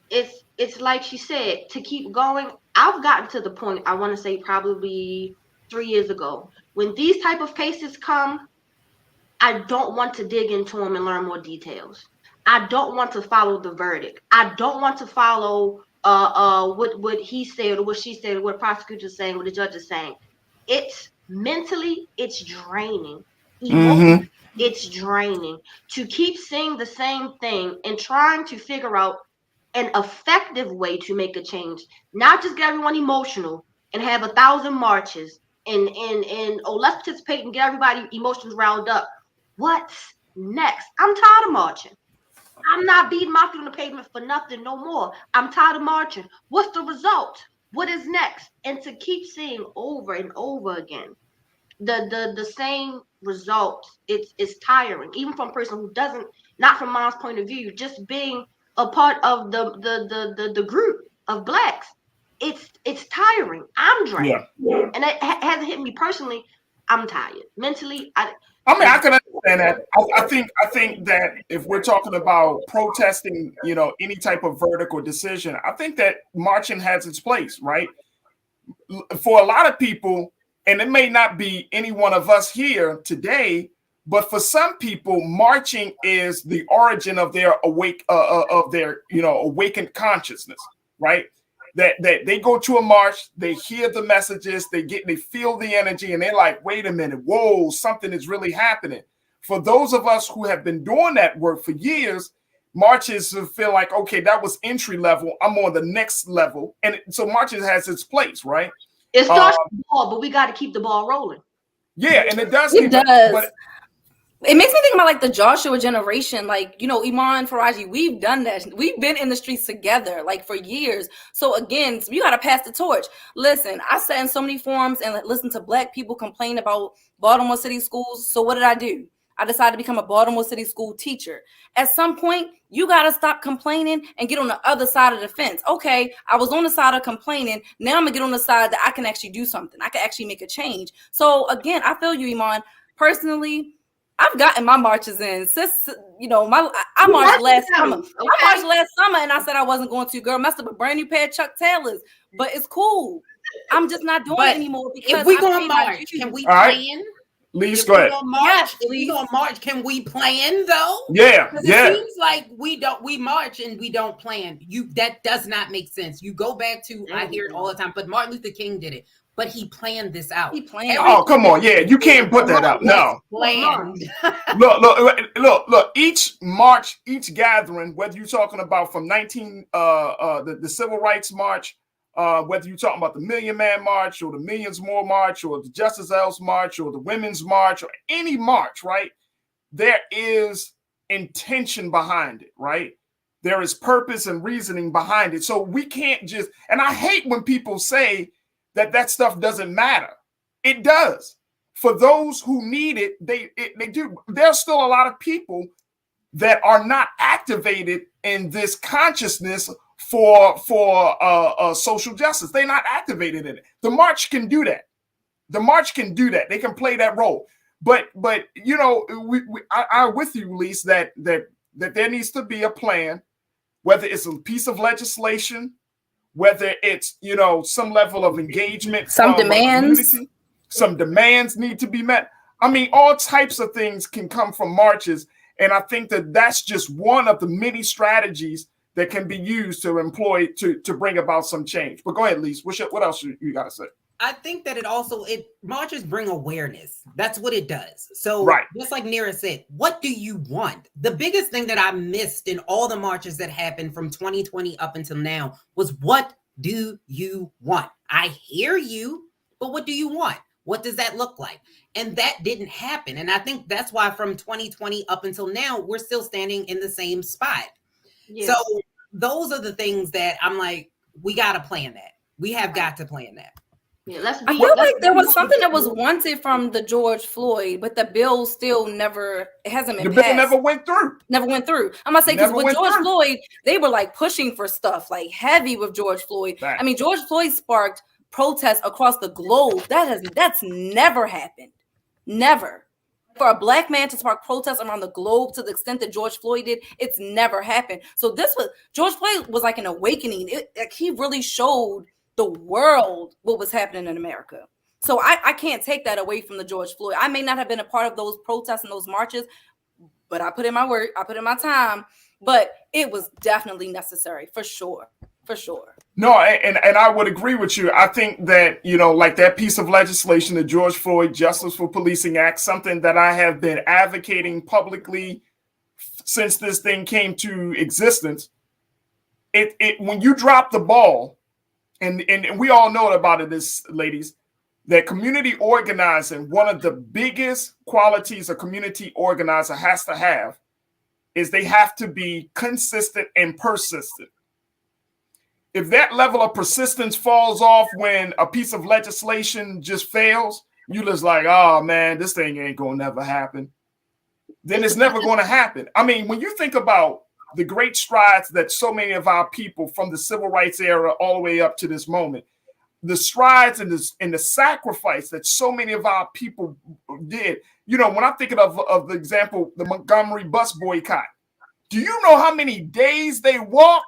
it's like she said, to keep going. I've gotten to the point, I want to say probably 3 years ago. When these type of cases come, I don't want to dig into them and learn more details. I don't want to follow the verdict. I don't want to follow what he said or what she said or what the prosecutor's saying, what the judge is saying. It's mentally, it's draining. Emotionally, it's draining to keep saying the same thing and trying to figure out an effective way to make a change, not just get everyone emotional and have 1,000 marches and let's participate and get everybody emotions riled up. What's next? I'm tired of marching. I'm not beating my feet on the pavement for nothing no more. I'm tired of marching. What's the result? What is next? And to keep seeing over and over again the same results, it's tiring. Even from a person who doesn't, not from mom's point of view, just being a part of the group of Blacks, it's tiring. I'm drained, and it hasn't hit me personally. I'm tired mentally. I mean, I can understand that. I think that if we're talking about protesting, any type of verdict or decision, I think that marching has its place, right? For a lot of people, and it may not be any one of us here today, but for some people, marching is the origin of their awakened consciousness, right? That they go to a march, they hear the messages, they feel the energy, and they're like, wait a minute, whoa, something is really happening. For those of us who have been doing that work for years, marches feel like, okay, that was entry level, I'm on the next level. And so marches has its place, right? It starts with the ball, but we got to keep the ball rolling. Yeah, and it does. It does. But it makes me think about like the Joshua generation, like, Iman, Farajii, we've done that. We've been in the streets together like for years. So again, you got to pass the torch. Listen, I sat in so many forums and listened to Black people complain about Baltimore City schools. So what did I do? I decided to become a Baltimore City school teacher. At some point, you got to stop complaining and get on the other side of the fence. Okay, I was on the side of complaining. Now I'm going to get on the side that I can actually do something. I can actually make a change. So again, I feel you, Iman. Personally, I've gotten my marches in. Since, I marched last summer. Okay. I marched last summer and I said I wasn't going to. Girl, messed up a brand new pair of Chuck Taylors. But it's cool. I'm just not doing it anymore. Because if we're going to march, can we plan? Lise, go ahead. If we gonna march, can we plan though? Yeah, it seems like we march and we don't plan. That does not make sense. You go back to, I hear it all the time, but Martin Luther King did it. But he planned this out. He planned. Oh, come on. Yeah, you can't put that out. No. Planned. Look. Each march, each gathering, whether you're talking about from the Civil Rights March, whether you're talking about the Million Man March or the Millions More March or the Justice Else March or the Women's March or any march, right? There is intention behind it, right? There is purpose and reasoning behind it. So we can't just, and I hate when people say that stuff doesn't matter. It does. For those who need it, they do. There's still a lot of people that are not activated in this consciousness for social justice. They're not activated in it. The march can do that. The march can do that. They can play that role. But I'm with you, Lise, that there needs to be a plan, whether it's a piece of legislation, whether it's some level of engagement, some demands need to be met. I mean, all types of things can come from marches, and I think that that's just one of the many strategies that can be used to employ to bring about some change. But go ahead, Lise. What else you got to say? I think that marches bring awareness. That's what it does. So just like Nira said, what do you want? The biggest thing that I missed in all the marches that happened from 2020 up until now was, what do you want? I hear you, but what do you want? What does that look like? And that didn't happen. And I think that's why from 2020 up until now, we're still standing in the same spot. Yes. So those are the things that I'm like, we got to plan that. We have got to plan that. Yeah, I feel like there was something that was wanted from the George Floyd, but the bill still hasn't been passed. The bill never went through. Never went through. I'm gonna say, because with George Floyd, they were like pushing for stuff like heavy with George Floyd. Right. I mean, George Floyd sparked protests across the globe. That's never happened. Never. For a Black man to spark protests around the globe to the extent that George Floyd did, it's never happened. So George Floyd was like an awakening. He really showed the world what was happening in America. So I can't take that away from the George Floyd. I may not have been a part of those protests and those marches, but I put in my work, I put in my time, but it was definitely necessary for sure. For sure. No, and I would agree with you. I think that, like that piece of legislation, the George Floyd Justice for Policing Act, something that I have been advocating publicly since this thing came to existence. It when you drop the ball, and we all know about it, ladies, that community organizing, one of the biggest qualities a community organizer has to have is they have to be consistent and persistent. If that level of persistence falls off when a piece of legislation just fails, you just like, oh man, this thing ain't gonna never happen. Then it's never gonna happen. I mean, when you think about the great strides that so many of our people from the civil rights era all the way up to this moment, the strides and the sacrifice that so many of our people did. When I'm thinking of the example, the Montgomery bus boycott, do you know how many days they walked?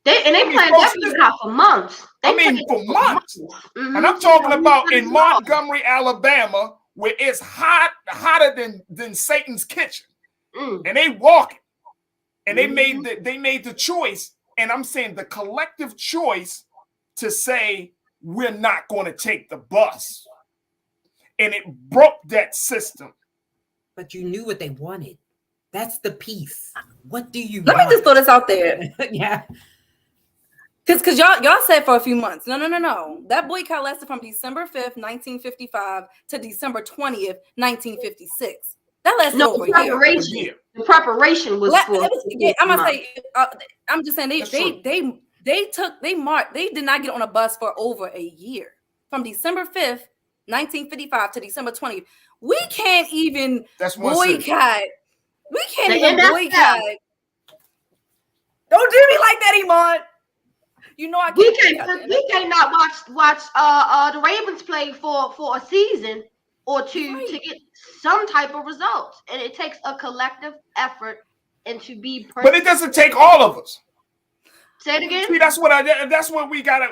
They planned that boycott for months. For months. Mm-hmm. And I'm talking about in Montgomery, Alabama, where it's hotter than Satan's kitchen. And they walking. And they made the choice. And I'm saying the collective choice to say, we're not going to take the bus. And it broke that system. But you knew what they wanted. That's the piece. What do you want? Let me just throw this out there. Yeah. Because y'all said for a few months. No. That boycott lasted from December 5th, 1955 to December 20th, 1956. That lasted over a year. The preparation was for. I'm just saying they did not get on a bus for over a year. From December 5th, 1955 to December 20th. We can't even boycott. We can't even boycott. Don't do me like that, Iman. You know I can't. We cannot watch the Ravens play for a season or two to get some type of results, and it takes a collective effort and to be. But it doesn't take all of us. Say it again. See, that's where we got.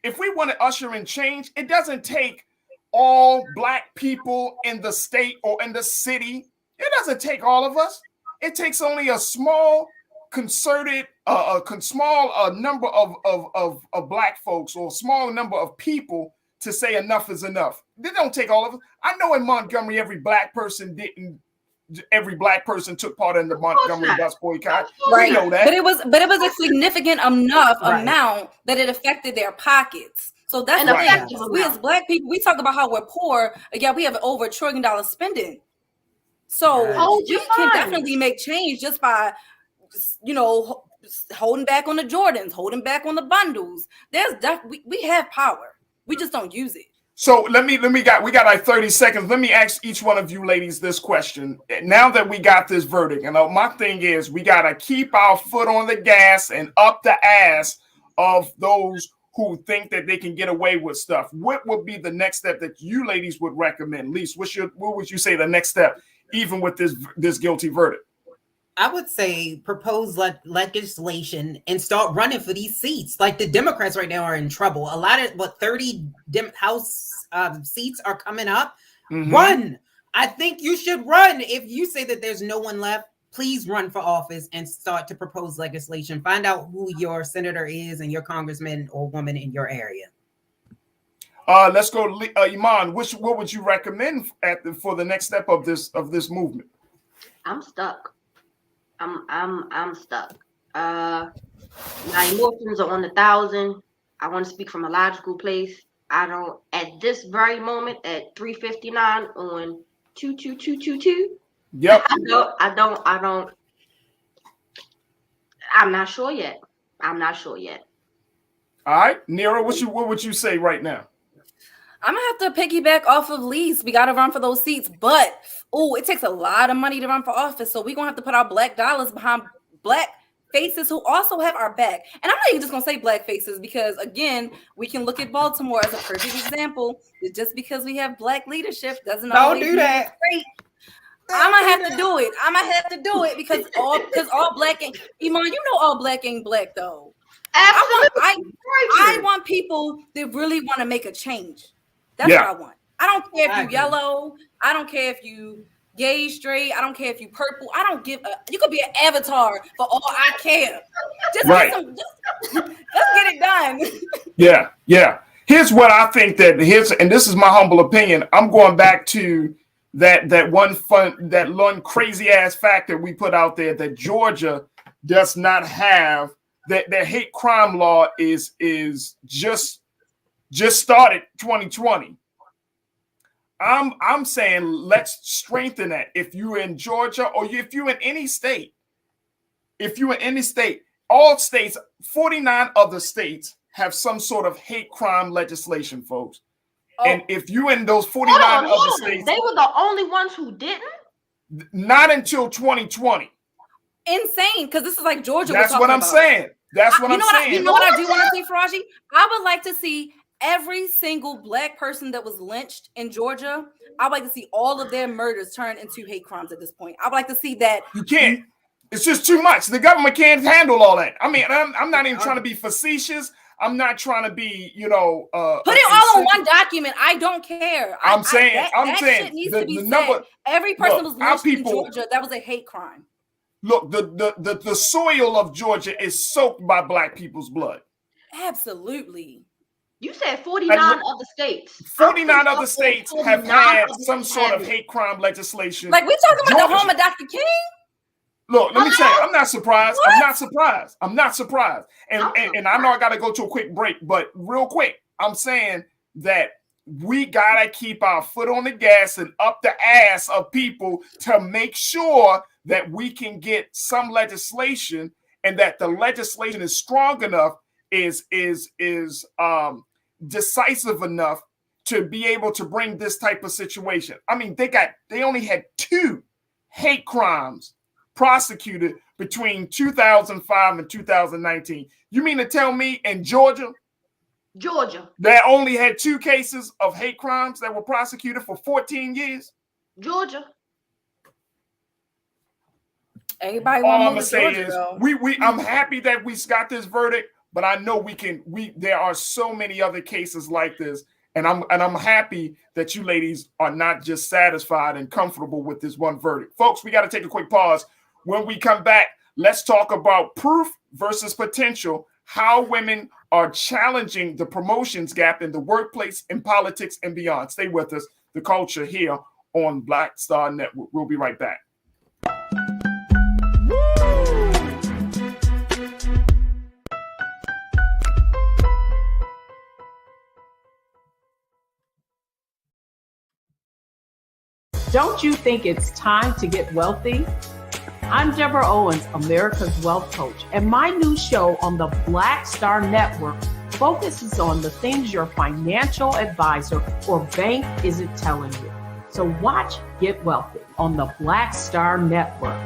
If we want to usher in change, it doesn't take all Black people in the state or in the city. It doesn't take all of us. It takes only a small concerted, small number of Black folks or a small number of people to say enough is enough. They don't take all of us. I know in Montgomery, every Black person took part in the Montgomery bus boycott. Right. We know that. But it was a significant enough amount that it affected their pockets. So that's the thing. We as Black people, we talk about how we're poor. Yeah, we have over $1 trillion spending. So we can definitely make change just by, holding back on the Jordans, holding back on the bundles. We have power. We just don't use it. So we got like 30 seconds. Let me ask each one of you ladies this question. Now that we got this verdict, and my thing is we got to keep our foot on the gas and up the ass of those who think that they can get away with stuff. What would be the next step that you ladies would recommend? Lise, what would you say the next step, even with this guilty verdict? I would say propose legislation and start running for these seats. Like the Democrats right now are in trouble. A lot of 30 House seats are coming up. Mm-hmm. Run. I think you should run. If you say that there's no one left, please run for office and start to propose legislation. Find out who your senator is and your congressman or woman in your area. Let's go, Iman. What would you recommend for the next step of this movement? I'm stuck. I'm stuck. My emotions are on 1,000. I want to speak from a logical place. I don't at this very moment at 3:59 on 22222. Yep. I don't. I'm not sure yet. All right, Nira, what would you say right now? I'm gonna have to piggyback off of Lise. We gotta run for those seats, but it takes a lot of money to run for office. So we're gonna have to put our Black dollars behind Black faces who also have our back. And I'm not even just gonna say Black faces because again, we can look at Baltimore as a perfect example. Just because we have Black leadership doesn't always do that. Great. I'm gonna have to do it. because all Black ain't Iman, all Black ain't Black though. Absolutely. I want people that really want to make a change. That's what I want. I don't care if you yellow. I don't care if you gay, straight. I don't care if you purple. I don't give a. You could be an avatar for all I care. Just let's get it done. Yeah. Here's what I think and this is my humble opinion. I'm going back to that one crazy ass fact that we put out there that Georgia does not have that their hate crime law is just started 2020. I'm saying let's strengthen that. If you're in Georgia or if you're in any state, all states, 49 other states have some sort of hate crime legislation, folks. Oh. And if you in those 49 other states, they were the only ones who didn't. Not until 2020. Insane, because this is like Georgia. That's what I'm saying. That's what I'm saying. You know what I do want to see, Farajii? I would like to see every single Black person that was lynched in Georgia. I would like to see all of their murders turned into hate crimes at this point. I would like to see that. You can't. It's just too much. The government can't handle all that. I mean, I'm not even trying to be facetious. I'm not trying to be, put it all in one document. I don't care. I'm saying that shit needs to be said. Every person was lynched in Georgia. That was a hate crime. Look, the soil of Georgia is soaked by Black people's blood. Absolutely. You said 49 other states. 49 other states have had some sort of hate crime legislation. Like we talking about the home of Dr. King? Look, let me tell you, I'm not surprised. What? I'm not surprised. And I know I got to go to a quick break, but real quick, I'm saying that we got to keep our foot on the gas and up the ass of people to make sure that we can get some legislation and that the legislation is strong enough, is decisive enough to be able to bring this type of situation. I mean, they only had 2 hate crimes prosecuted between 2005 and 2019. You mean to tell me in Georgia, they only had 2 cases of hate crimes that were prosecuted for 14 years? Georgia. Everybody all I'm gonna say is I'm happy that we got this verdict, but I know there are so many other cases like this, and I'm happy that you ladies are not just satisfied and comfortable with this one verdict. Folks, we got to take a quick pause. When we come back, let's talk about proof versus potential, how women are challenging the promotions gap in the workplace, in politics, and beyond. Stay with us. The Culture here on Black Star Network. We'll be right back. Don't you think it's time to get wealthy? I'm Deborah Owens, America's Wealth Coach, and my new show on the Black Star Network focuses on the things your financial advisor or bank isn't telling you. So watch Get Wealthy on the Black Star Network.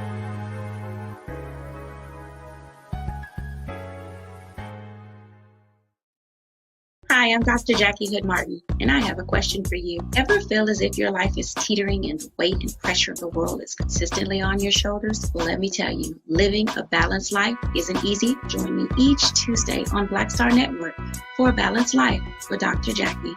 Hi, I'm Dr. Jackie Hood Martin, and I have a question for you. Ever feel as if your life is teetering and the weight and pressure of the world is consistently on your shoulders? Well, let me tell you, living a balanced life isn't easy. Join me each Tuesday on Black Star Network for A Balanced Life with Dr. Jackie.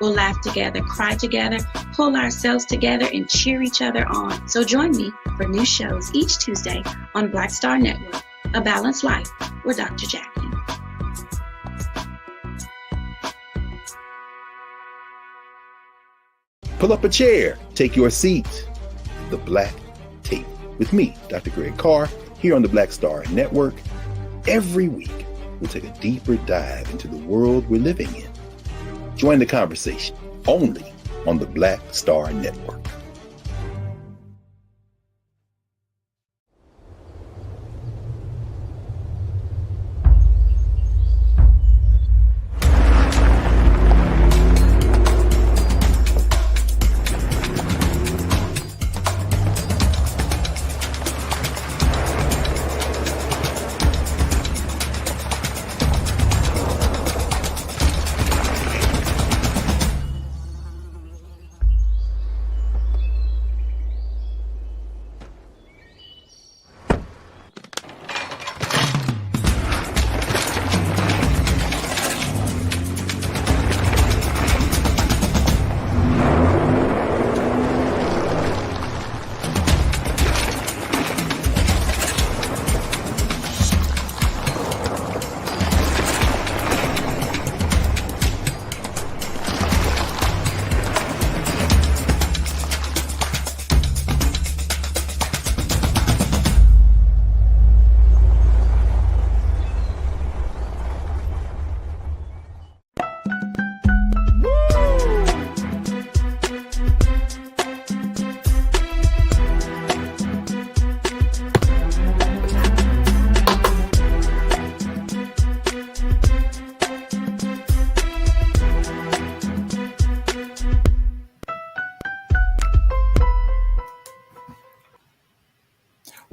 We'll laugh together, cry together, pull ourselves together, and cheer each other on. So join me for new shows each Tuesday on Black Star Network, A Balanced Life with Dr. Jackie. Pull up a chair, take your seat. The Black Tape with me, Dr. Greg Carr, here on the Black Star Network. Every week, we'll take a deeper dive into the world we're living in. Join the conversation only on the Black Star Network.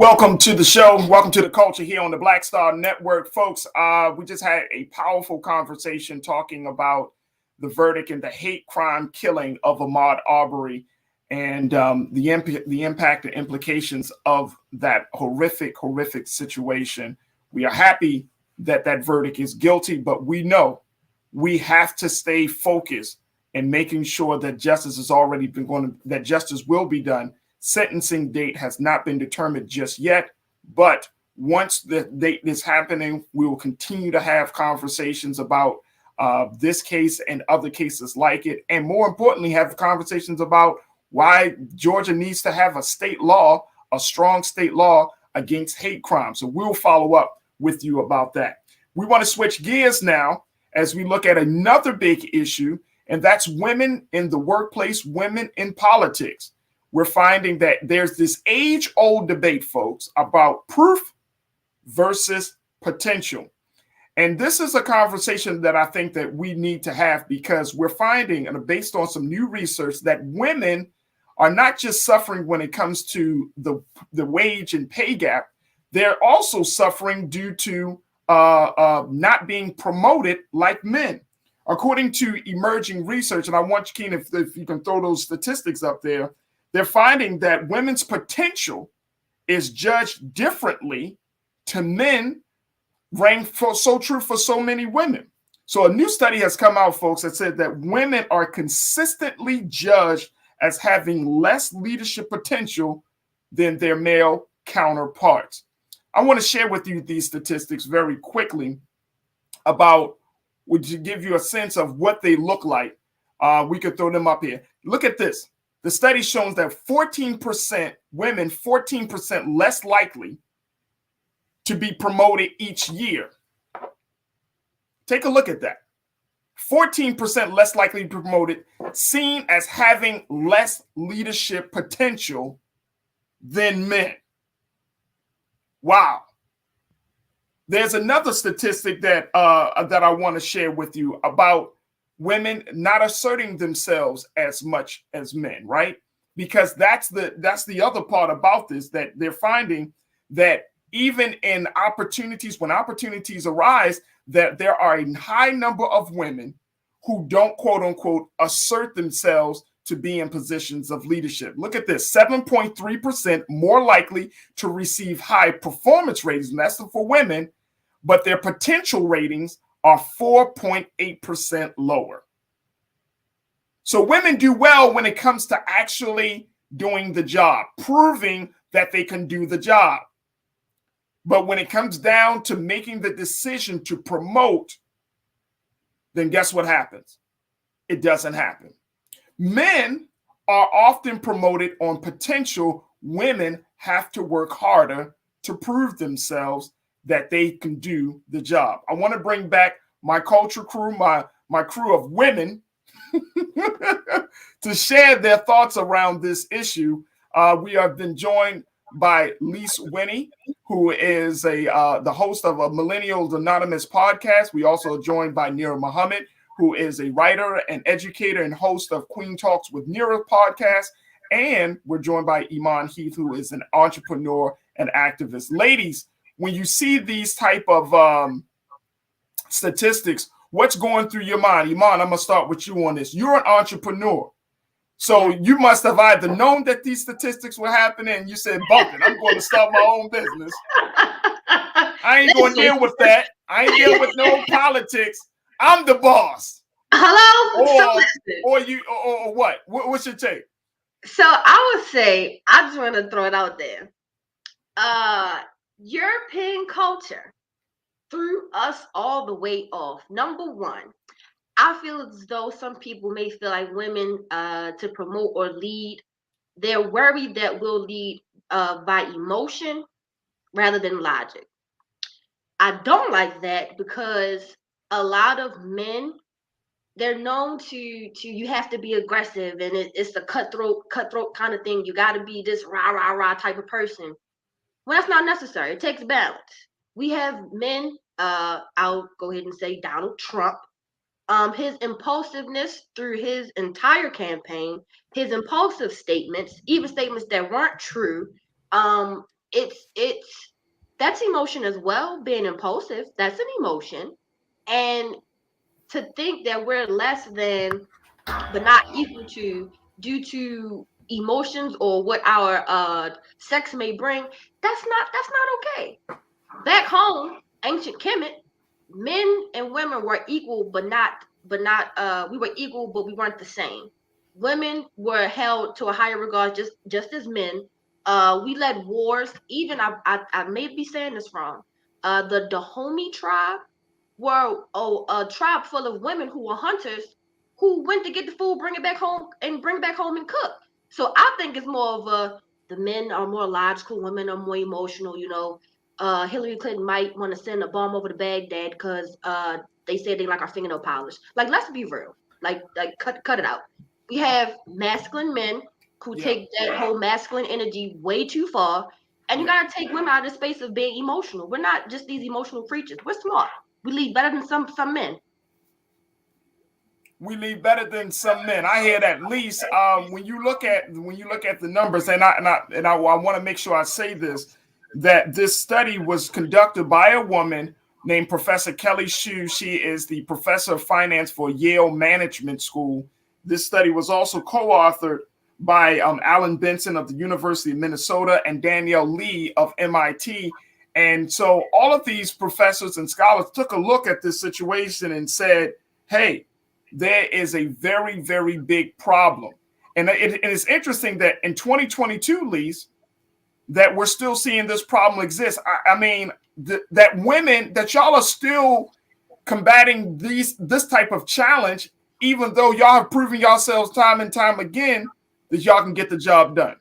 Welcome to the show. Welcome to the culture here on the Black Star Network. Folks, we just had a powerful conversation talking about the verdict in the hate crime killing of Ahmaud Arbery and the impact and implications of that horrific situation. We are happy that that verdict is guilty, but we know we have to stay focused in making sure that justice has already been that justice will be done. Sentencing date has not been determined just yet, but once the date is happening, we will continue to have conversations about this case and other cases like it, and more importantly, have conversations about why Georgia needs to have a state law, a strong state law against hate crime. So we'll follow up with you about that. We want to switch gears now as we look at another big issue, and that's women in the workplace, women in politics. We're finding that there's this age-old debate, folks, about proof versus potential. And this is a conversation that I think that we need to have, because we're finding, and based on some new research, that women are not just suffering when it comes to the wage and pay gap. They're also suffering due to not being promoted like men. According to emerging research, and I want you, Keen, if you can throw those statistics up there, they're finding that women's potential is judged differently to men, ranked for so true for so many women. So a new study has come out, folks, that said that women are consistently judged as having less leadership potential than their male counterparts. I want to share with you these statistics very quickly about, would you give you a sense of what they look like? We could throw them up here. Look at this. The study shows that 14% women, 14% less likely to be promoted each year. Take a look at that. 14% less likely to be promoted, seen as having less leadership potential than men. Wow. There's another statistic that I want to share with you about women not asserting themselves as much as men, right? Because that's the other part about this, that they're finding that even in opportunities, when opportunities arise, that there are a high number of women who don't, quote unquote, assert themselves to be in positions of leadership. Look at this, 7.3% more likely to receive high performance ratings, and that's for women, but their potential ratings are 4.8% lower. So women do well when it comes to actually doing the job, proving that they can do the job. But when it comes down to making the decision to promote, then guess what happens? It doesn't happen. Men are often promoted on potential. Women have to work harder to prove themselves that they can do the job. I want to bring back my culture crew, my crew of women to share their thoughts around this issue. We have been joined by Lise Winnie, who is the host of a Millennials Anonymous podcast. We also are joined by Nira Muhammad, who is a writer and educator and host of Queen Talks with Nira podcast. And we're joined by Iman Heath, who is an entrepreneur and activist. Ladies, when you see these type of statistics, what's going through your mind? Iman, I'm going to start with you on this. You're an entrepreneur. So you must have either known that these statistics were happening and you said, "Bumping, I'm going to start my own business. I ain't going to deal with that. I ain't dealing with no politics. I'm the boss." Hello? Or what? What's your take? So I would say, I just want to throw it out there. European culture threw us all the way off. Number one, I feel as though some people may feel like women to promote or lead, they're worried that we'll lead by emotion rather than logic. I don't like that, because a lot of men, they're known to you have to be aggressive, and it's a cutthroat kind of thing. You got to be this rah type of person. Well, that's not necessary. It takes balance. We have men, I'll go ahead and say Donald Trump, his impulsiveness through his entire campaign, his impulsive statements, even statements that weren't true, it's that's emotion as well. Being impulsive, that's an emotion. And to think that we're less than but not equal to due to emotions or what our sex may bring, that's not okay. Back home, ancient Kemet, men and women were equal, but not we were equal, but we weren't the same. Women were held to a higher regard, just as men. We led wars. Even I may be saying this wrong. The Dahomey tribe were a tribe full of women who were hunters who went to get the food, bring it back home, and bring it back home and cook. So I think it's more of the men are more logical, women are more emotional. Hillary Clinton might want to send a bomb over to Baghdad because they said they like our fingernail polish. Like, let's be real. Like cut it out. We have masculine men who take that whole masculine energy way too far, and you gotta take women out of the space of being emotional. We're not just these emotional creatures. We're smart. We lead better than some men. We lead better than some men. I hear that. Least when you look at the numbers, and I want to make sure I say this, that this study was conducted by a woman named Professor Kelly Shue. She is the professor of finance for Yale Management School. This study was also co-authored by Alan Benson of the University of Minnesota and Danielle Lee of MIT. And so all of these professors and scholars took a look at this situation and said, hey, there is a very, very big problem. And it's interesting that in 2022, Lise, that we're still seeing this problem exist. I mean, that women, that y'all are still combating this type of challenge, even though y'all have proven yourselves time and time again that y'all can get the job done.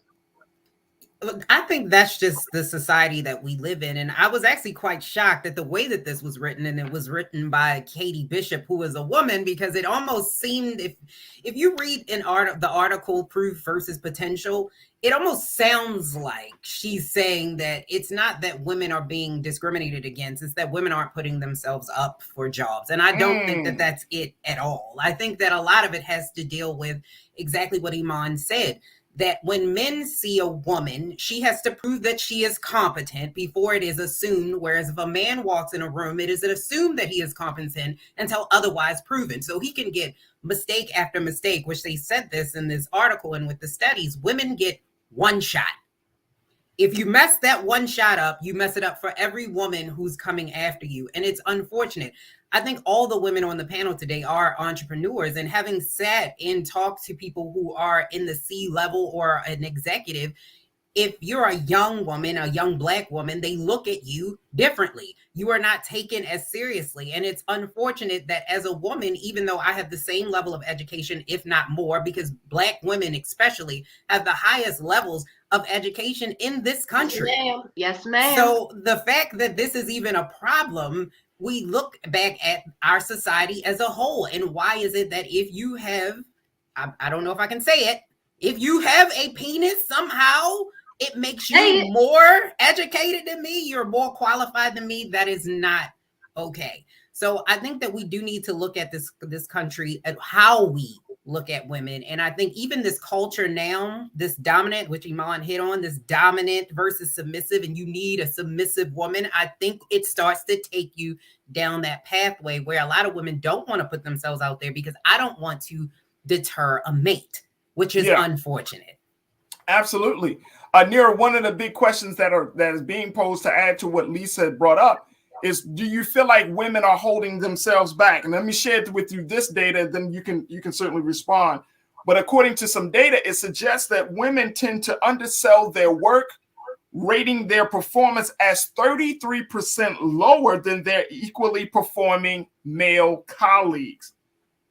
Look, I think that's just the society that we live in. And I was actually quite shocked at the way that this was written. And it was written by Katie Bishop, who is a woman, because it almost seemed, if you read the article Proof versus Potential, it almost sounds like she's saying that it's not that women are being discriminated against, it's that women aren't putting themselves up for jobs. And I don't think that that's it at all. I think that a lot of it has to deal with exactly what Iman said, that when men see a woman, she has to prove that she is competent before it is assumed. Whereas if a man walks in a room, it is assumed that he is competent until otherwise proven. So he can get mistake after mistake, which they said this in this article and with the studies, women get one shot. If you mess that one shot up, you mess it up for every woman who's coming after you. And it's unfortunate. I think all the women on the panel today are entrepreneurs, and having sat and talked to people who are in the C level or an executive, if you're a young woman, a young Black woman, they look at you differently. You are not taken as seriously. And it's unfortunate that as a woman, even though I have the same level of education, if not more, because Black women especially have the highest levels of education in this country. Yes, ma'am. Yes, ma'am. So the fact that this is even a problem, we look back at our society as a whole. And why is it that if you have, I don't know if I can say it, if you have a penis, somehow it makes you more educated than me, you're more qualified than me? That is not okay. So I think that we do need to look at this country, at how we look at women. And I think even this culture now, this dominant, which Iman hit on, this dominant versus submissive, and you need a submissive woman, I think it starts to take you down that pathway where a lot of women don't want to put themselves out there because I don't want to deter a mate, which is unfortunate. Absolutely. Nira, one of the big questions that is being posed, to add to what Lisa had brought up, is, do you feel like women are holding themselves back? And let me share with you this data, then you can certainly respond. But according to some data, it suggests that women tend to undersell their work, rating their performance as 33% lower than their equally performing male colleagues.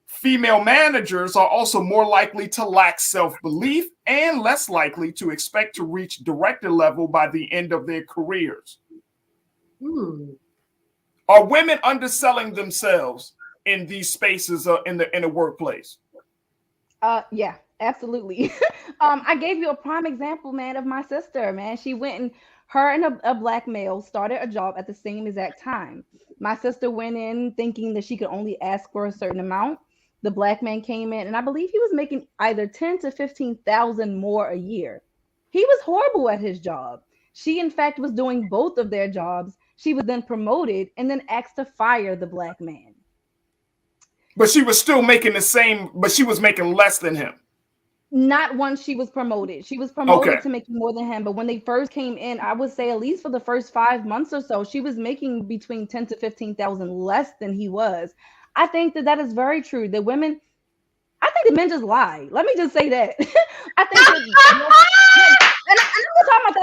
Female managers are also more likely to lack self-belief and less likely to expect to reach director level by the end of their careers. Are women underselling themselves in these spaces in the workplace? Yeah, absolutely. I gave you a prime example, man, of my sister, man. She went and her and a Black male started a job at the same exact time. My sister went in thinking that she could only ask for a certain amount. The Black man came in, and I believe he was making either 10 to 15,000 more a year. He was horrible at his job. She, in fact, was doing both of their jobs. She was then promoted and then asked to fire the black man. But she was still making the same, but she was making less than him. Not once she was promoted. She was promoted to making more than him. But when they first came in, I would say at least for the first 5 months or so, she was making between 10 to 15,000 less than he was. I think that is very true. The women, I think the men just lie. Let me just say that. I think that, and we're talking about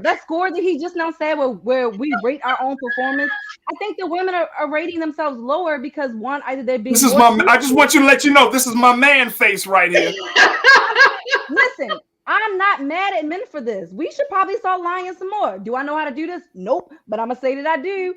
that score that he just now said where we rate our own performance. I think the women are rating themselves lower because one, either they're being I just want you to let you know, this is my man face right here. Listen, I'm not mad at men for this. We should probably start lying some more. Do I know how to do this? Nope. But I'm gonna say that I do.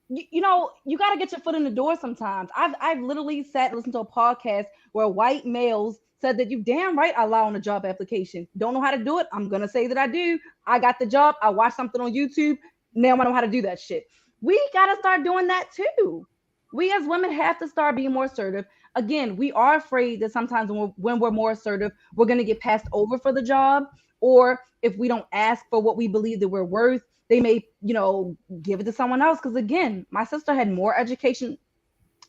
You know, you got to get your foot in the door sometimes. I've literally sat and listened to a podcast where white males said that you damn right I lie on a job application. Don't know how to do it. I'm gonna say that I do. I got the job. I watched something on YouTube. Now I know how to do that shit. We got to start doing that too. We as women have to start being more assertive. Again, we are afraid that sometimes when we're more assertive, we're going to get passed over for the job. Or if we don't ask for what we believe that we're worth, they may, you know, give it to someone else. Because again, my sister had more education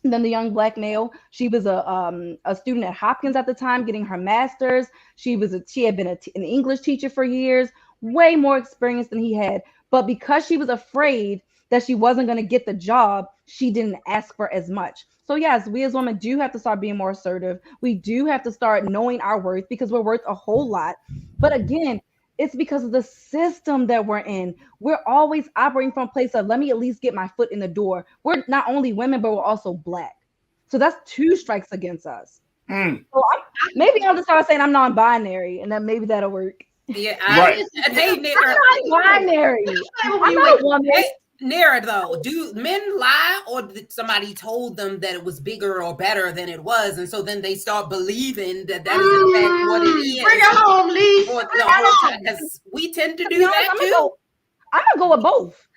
than the young black male. She was a student at Hopkins at the time, getting her master's. She had been an English teacher for years, way more experience than he had. But because she was afraid that she wasn't going to get the job, she didn't ask for as much. So yes, we as women do have to start being more assertive. We do have to start knowing our worth because we're worth a whole lot. But again, it's because of the system that we're in. We're always operating from a place of, let me at least get my foot in the door. We're not only women, but we're also black. So that's 2 strikes against us. So maybe I'll just start saying I'm non-binary, and then maybe that'll work. Yeah, right. I'm not binary. I'm not a woman. Nera, though, do men lie, or did somebody told them that it was bigger or better than it was, and so then they start believing that is in fact what it is? Bring it home, Lee. Because we tend to do that too. I'm gonna go with both.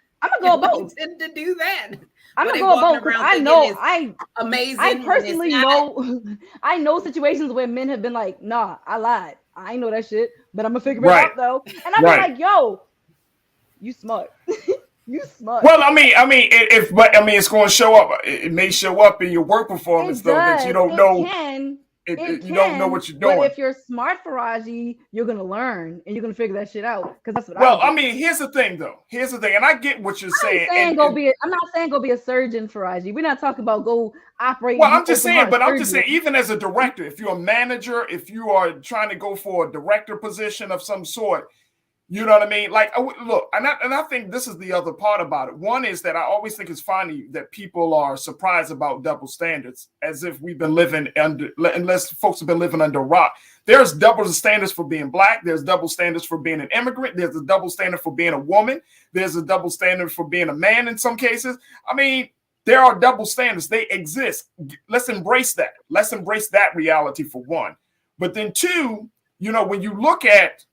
We tend to do that. I'm gonna go with both because I know amazing. I personally know I know situations where men have been like, nah, I lied. I ain't know that shit, but I'm gonna figure it out though. And I'm like, yo, you smart. You smart. Well, I mean, it's going to show up. It may show up in your work performance though that you don't know. You don't know what you're doing. But if you're smart, Farajii, you're gonna learn and you're gonna figure that shit out. Because that's what. I mean, here's the thing, and I get what you're saying. I'm not saying go be a surgeon, Farajii. We're not talking about go operate. Well, I'm just saying, even as a director, if you're a manager, if you are trying to go for a director position of some sort. You know what I mean? Like, look, and I think this is the other part about it. One is that I always think it's funny that people are surprised about double standards, as if we've been living unless folks have been living under a rock. There's double standards for being black. There's double standards for being an immigrant. There's a double standard for being a woman. There's a double standard for being a man in some cases. I mean, there are double standards. They exist. Let's embrace that. Let's embrace that reality for one. But then two, you know, when you look at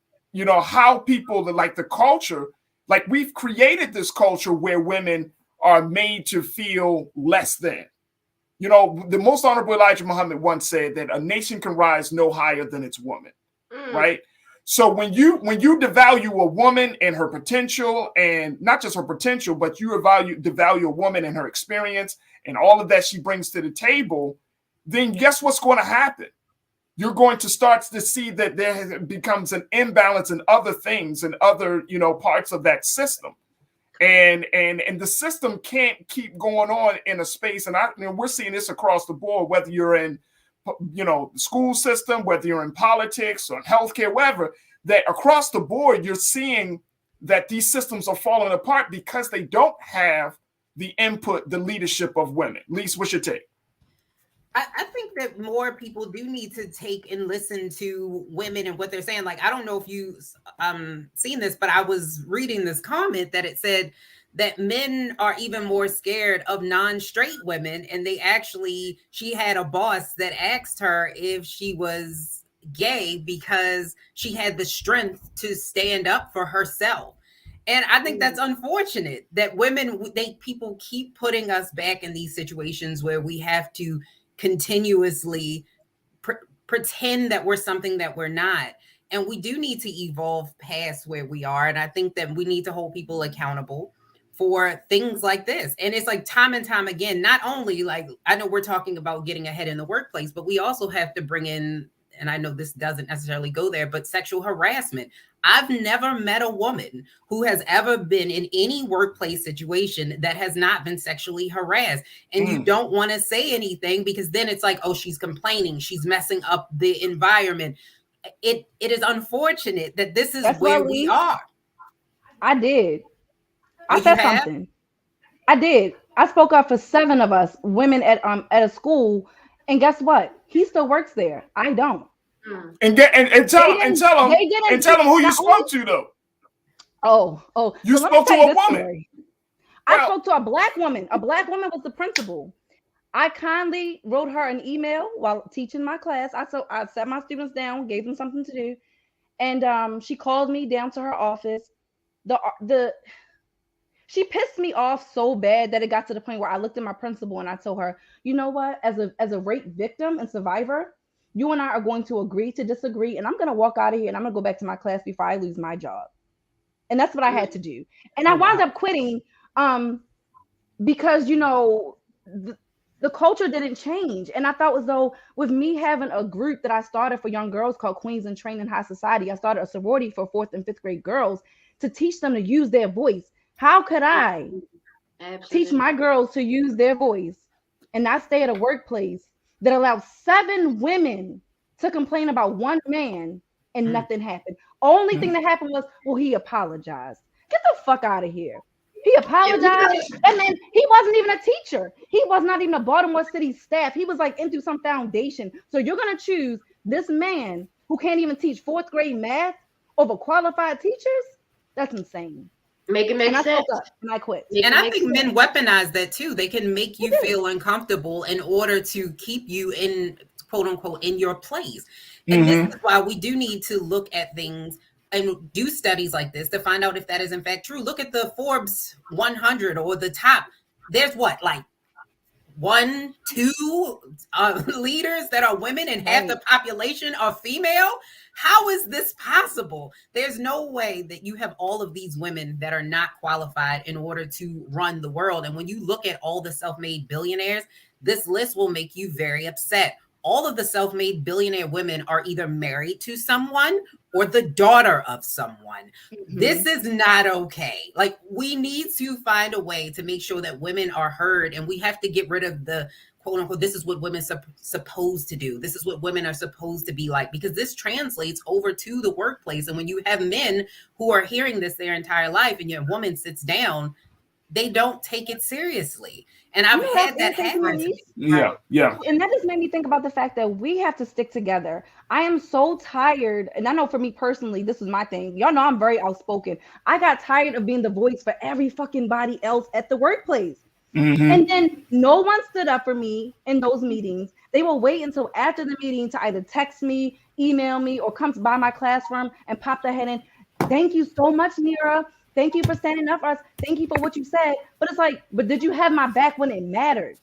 how people like the culture, like we've created this culture where women are made to feel less than. You know, the most honorable Elijah Muhammad once said that a nation can rise no higher than its woman, right? So when you devalue a woman and her potential, and not just her potential, but you devalue a woman and her experience and all of that she brings to the table, then guess what's going to happen? You're going to start to see that there becomes an imbalance in other things and other, parts of that system. And the system can't keep going on in a space. And we're seeing this across the board, whether you're in, the school system, whether you're in politics or healthcare, wherever, that across the board, you're seeing that these systems are falling apart because they don't have the input, the leadership of women. Lise, what's your take? I think that more people do need to take and listen to women and what they're saying. Like, I don't know if you've seen this, but I was reading this comment that it said that men are even more scared of non-straight women. And she had a boss that asked her if she was gay because she had the strength to stand up for herself. And I think that's unfortunate that people keep putting us back in these situations where we have to continuously pretend that we're something that we're not. And we do need to evolve past where we are. And I think that we need to hold people accountable for things like this. And it's like time and time again, not only like, I know we're talking about getting ahead in the workplace, but we also have to bring in, and I know this doesn't necessarily go there, but sexual harassment. I've never met a woman who has ever been in any workplace situation that has not been sexually harassed. And you don't want to say anything because then it's like, oh, she's complaining, she's messing up the environment. It is unfortunate that this is where we are. I did. I said something. I did. I spoke up for 7 of us women at a school, and guess what? He still works there. I don't. And tell him who you spoke to though. Oh, you spoke to a woman. Story. I spoke to a black woman. A black woman was the principal. I kindly wrote her an email while teaching my class. I sat my students down, gave them something to do, and she called me down to her office. She pissed me off so bad that it got to the point where I looked at my principal and I told her, you know what, as a rape victim and survivor, you and I are going to agree to disagree, and I'm going to walk out of here and I'm going to go back to my class before I lose my job. And that's what I had to do. And I wound up quitting because, you know, the culture didn't change. And I thought as though with me having a group that I started for young girls called Queens in Training High Society, I started a sorority for 4th and 5th grade girls to teach them to use their voice. How could I teach my girls to use their voice and not stay at a workplace that allowed 7 women to complain about one man and nothing happened? Only thing that happened was, well, he apologized. Get the fuck out of here. He apologized. And then he wasn't even a teacher. He was not even a Baltimore City staff. He was like into some foundation. So you're going to choose this man who can't even teach 4th grade math over qualified teachers? That's insane. Make it make sense. And I quit. And I think men weaponize that too. They can make you feel uncomfortable in order to keep you in, quote unquote, in your place. And this is why we do need to look at things and do studies like this to find out if that is in fact true. Look at the Forbes 100 or the top. There's what, like 1, 2 leaders that are women and half the population are female. How is this possible? There's no way that you have all of these women that are not qualified in order to run the world. And when you look at all the self-made billionaires, this list will make you very upset. All of the self-made billionaire women are either married to someone or the daughter of someone. This is not okay. Like, we need to find a way to make sure that women are heard, and we have to get rid of the quote unquote, this is what women supposed to do. This is what women are supposed to be like, because this translates over to the workplace. And when you have men who are hearing this their entire life and your woman sits down, they don't take it seriously. And I've had that happen to me. Yeah. And that just made me think about the fact that we have to stick together. I am so tired. And I know for me personally, this is my thing. Y'all know I'm very outspoken. I got tired of being the voice for every fucking body else at the workplace. And then no one stood up for me in those meetings. They will wait until after the meeting to either text me, email me, or come by my classroom and pop their head in. Thank you so much, Mira. Thank you for standing up for us. Thank you for what you said. But it's like, but did you have my back when it mattered?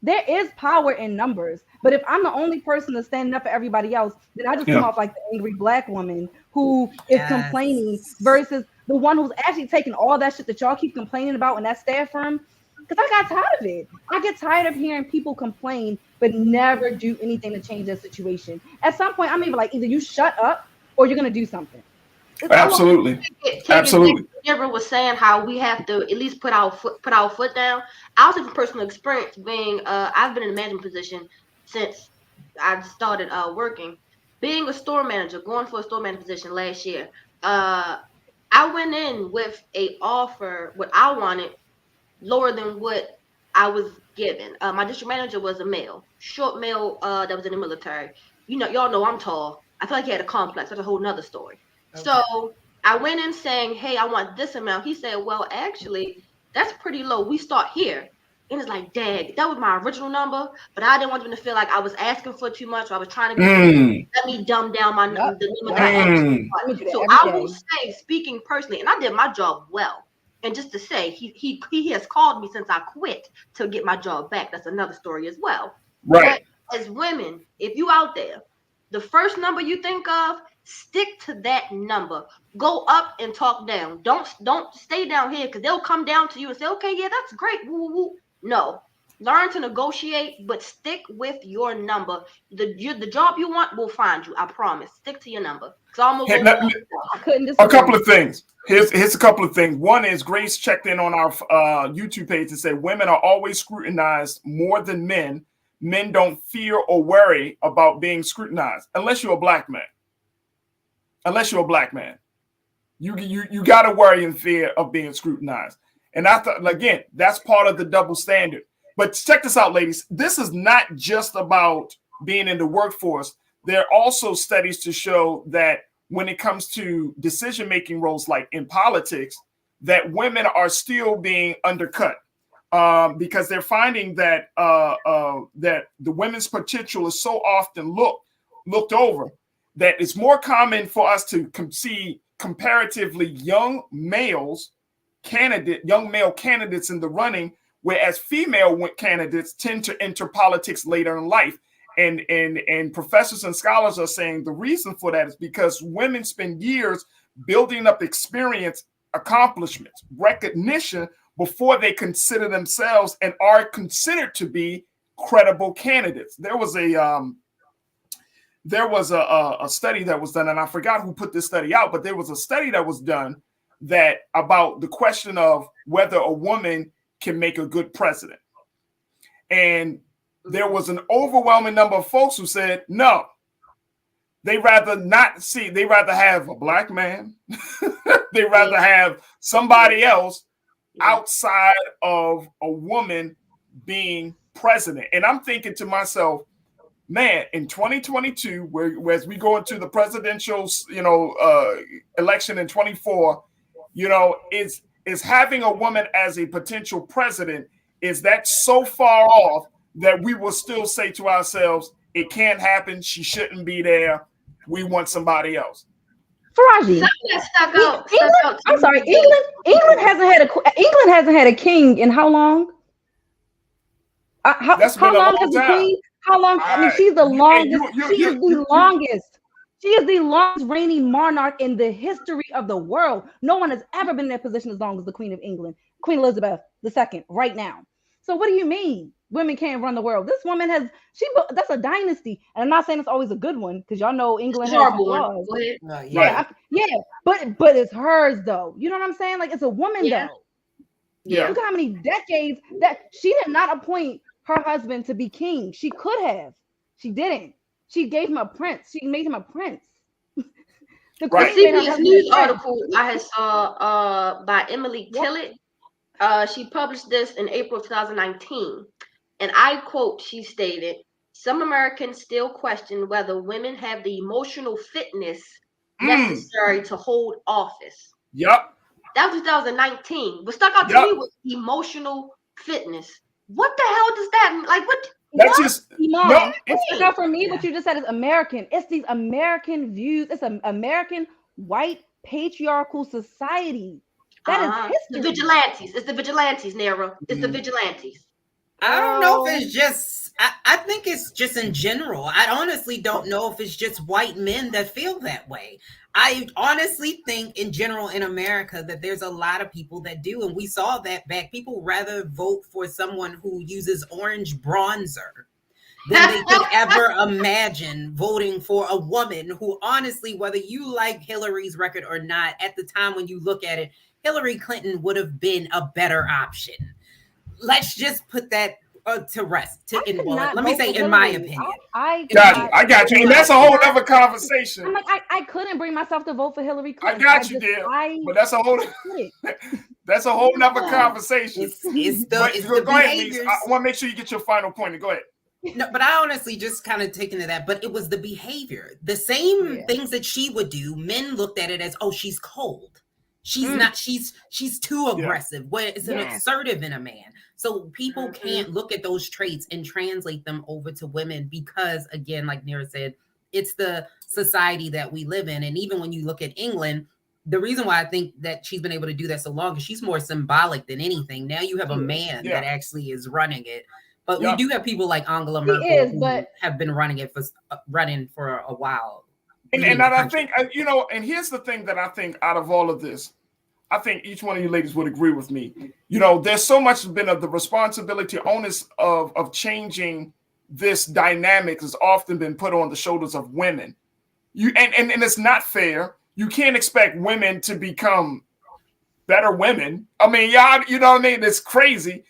There is power in numbers. But if I'm the only person that's standing up for everybody else, then I just come off like the angry black woman who is complaining versus the one who's actually taking all that shit that y'all keep complaining about in that staff room. Because I got tired of it. I get tired of hearing people complain, but never do anything to change their situation. At some point, I'm even like, either you shut up or you're going to do something. Absolutely. Absolutely. Deborah was saying how we have to at least put our foot down. I'll say from personal experience, being I've been in a management position since I started working. Being a store manager, going for a store manager position last year, I went in with a offer, what I wanted, lower than what I was given. My district manager was a male, short male that was in the military. You know, y'all know I'm tall. I feel like he had a complex. That's a whole nother story. Okay. So I went in saying, hey, I want this amount. He said, well, actually, that's pretty low. We start here. And it's like, dang, that was my original number, but I didn't want them to feel like I was asking for too much. Or I was trying to let me dumb down my number. The number that I actually. So I will say, speaking personally, and I did my job well. And just to say, he has called me since I quit to get my job back. That's another story as well. Right. But as women, if you out there, the first number you think of Stick to that number. Go up and talk down. Don't stay down here, because they'll come down to you and say, okay, yeah, that's great. Woo, woo, woo. No. Learn to negotiate, but stick with your number. The job you want will find you. I promise. Stick to your number. I couldn't disagree. A couple of things. Here's a couple of things. One is Grace checked in on our YouTube page and said women are always scrutinized more than men. Men don't fear or worry about being scrutinized unless you're a black man. Unless you're a black man, you got to worry and fear of being scrutinized. And I thought, again, that's part of the double standard. But check this out, ladies. This is not just about being in the workforce. There are also studies to show that when it comes to decision-making roles, like in politics, that women are still being undercut because they're finding that that the women's potential is so often looked over that it's more common for us to see comparatively young male candidates in the running, whereas female candidates tend to enter politics later in life. And professors and scholars are saying the reason for that is because women spend years building up experience, accomplishments, recognition before they consider themselves and are considered to be credible candidates. There was a study that was done, and I forgot who put this study out, but there was a study that was done that about the question of whether a woman can make a good president. And there was an overwhelming number of folks who said no. They rather have a black man. They rather have somebody else outside of a woman being president. And I'm thinking to myself, man, in 2022, as we go into the presidential, election in 24, is having a woman as a potential president, is that so far off that we will still say to ourselves, it can't happen. She shouldn't be there. We want somebody else. Farajii. I'm sorry. England hasn't had a king in how long? How long has the queen? How long? I mean, she's the longest. She is the longest. She is the longest reigning monarch in the history of the world. No one has ever been in that position as long as the Queen of England, Queen Elizabeth II, right now. So what do you mean women can't run the world? This woman that's a dynasty. And I'm not saying it's always a good one, because y'all know England has flaws. But it's hers though. You know what I'm saying? Like, it's a woman though. Yeah. Look how many decades that she did not appoint her husband to be king. She could have. She didn't. She gave him a prince. She made him a prince. The CBS News article I saw by Emily Tillett. She published this in April 2019. And I quote, she stated, "Some Americans still question whether women have the emotional fitness necessary to hold office." Yep. That was 2019. What stuck out to me was emotional fitness. What the hell does that mean? Like, what? That's just no. What stuck out for me, what you just said, is American. It's these American views. It's an American white patriarchal society. That is history. The vigilantes. It's the vigilantes, Nara. It's the vigilantes. I don't know if it's just, I think it's just in general. I honestly don't know if it's just white men that feel that way. I honestly think in general in America that there's a lot of people that do. And we saw that back. People rather vote for someone who uses orange bronzer than they could ever imagine voting for a woman who, honestly, whether you like Hillary's record or not, at the time when you look at it, Hillary Clinton would have been a better option. Let's just put that to rest. Let me say, in my opinion, I got you. And that's a whole other conversation. I'm like, I couldn't bring myself to vote for Hillary Clinton. I got you, dear. But that's a whole other conversation. It's the go ahead, Lise. I want to make sure you get your final point. Go ahead. No, but I honestly just kind of taken to that. But it was the behavior, the same things that she would do. Men looked at it as, oh, she's cold. She's not. She's too aggressive. Where it's an assertive in a man. So people can't look at those traits and translate them over to women because, again, like Nira said, it's the society that we live in. And even when you look at England, the reason why I think that she's been able to do that so long is she's more symbolic than anything. Now you have a man that actually is running it. But we do have people like Angela Merkel who have been running for a while. And I think, and here's the thing that I think out of all of this, I think each one of you ladies would agree with me. There's so much been of the responsibility, onus of changing this dynamic has often been put on the shoulders of women. And it's not fair. You can't expect women to become better women. I mean, y'all, you know what I mean? It's crazy.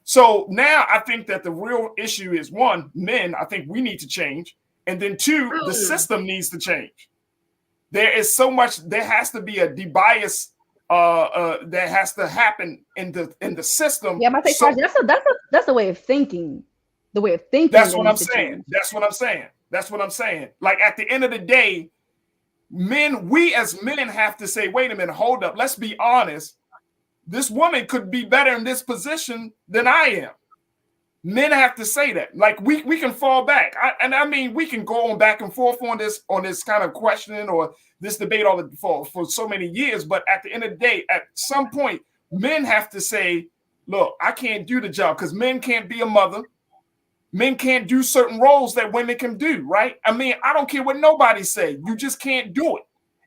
So now I think that the real issue is, one, men, I think we need to change. And then two, the system needs to change. There is so much, there has to be a debias that has to happen in the system. Yeah, I say that's the way of thinking. The way of thinking. That's what I'm saying. That's what I'm saying. Like at the end of the day, we as men have to say, wait a minute, hold up. Let's be honest. This woman could be better in this position than I am. Men have to say that. Like we can fall back. I mean, we can go on back and forth on this kind of questioning or this debate for so many years. But at the end of the day, at some point, men have to say, look, I can't do the job, because men can't be a mother. Men can't do certain roles that women can do, right? I mean, I don't care what nobody say. You just can't do it.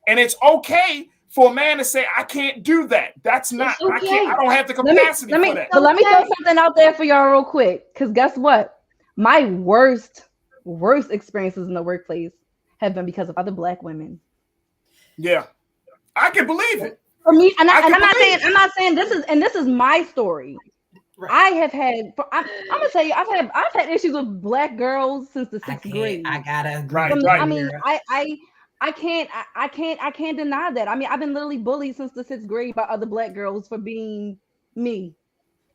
And it's okay for a man to say, I can't do that. That's not, okay. I don't have the capacity for that. But let me throw something out there for y'all real quick. Because guess what? My worst experiences in the workplace have been because of other Black women. Yeah. I can believe it. For me, I'm not saying this is my story. Right. I have had. I'm gonna tell you, I've had issues with Black girls since the sixth grade. I gotta agree. Right. I mean, I can't deny that. I mean, I've been literally bullied since the sixth grade by other Black girls for being me.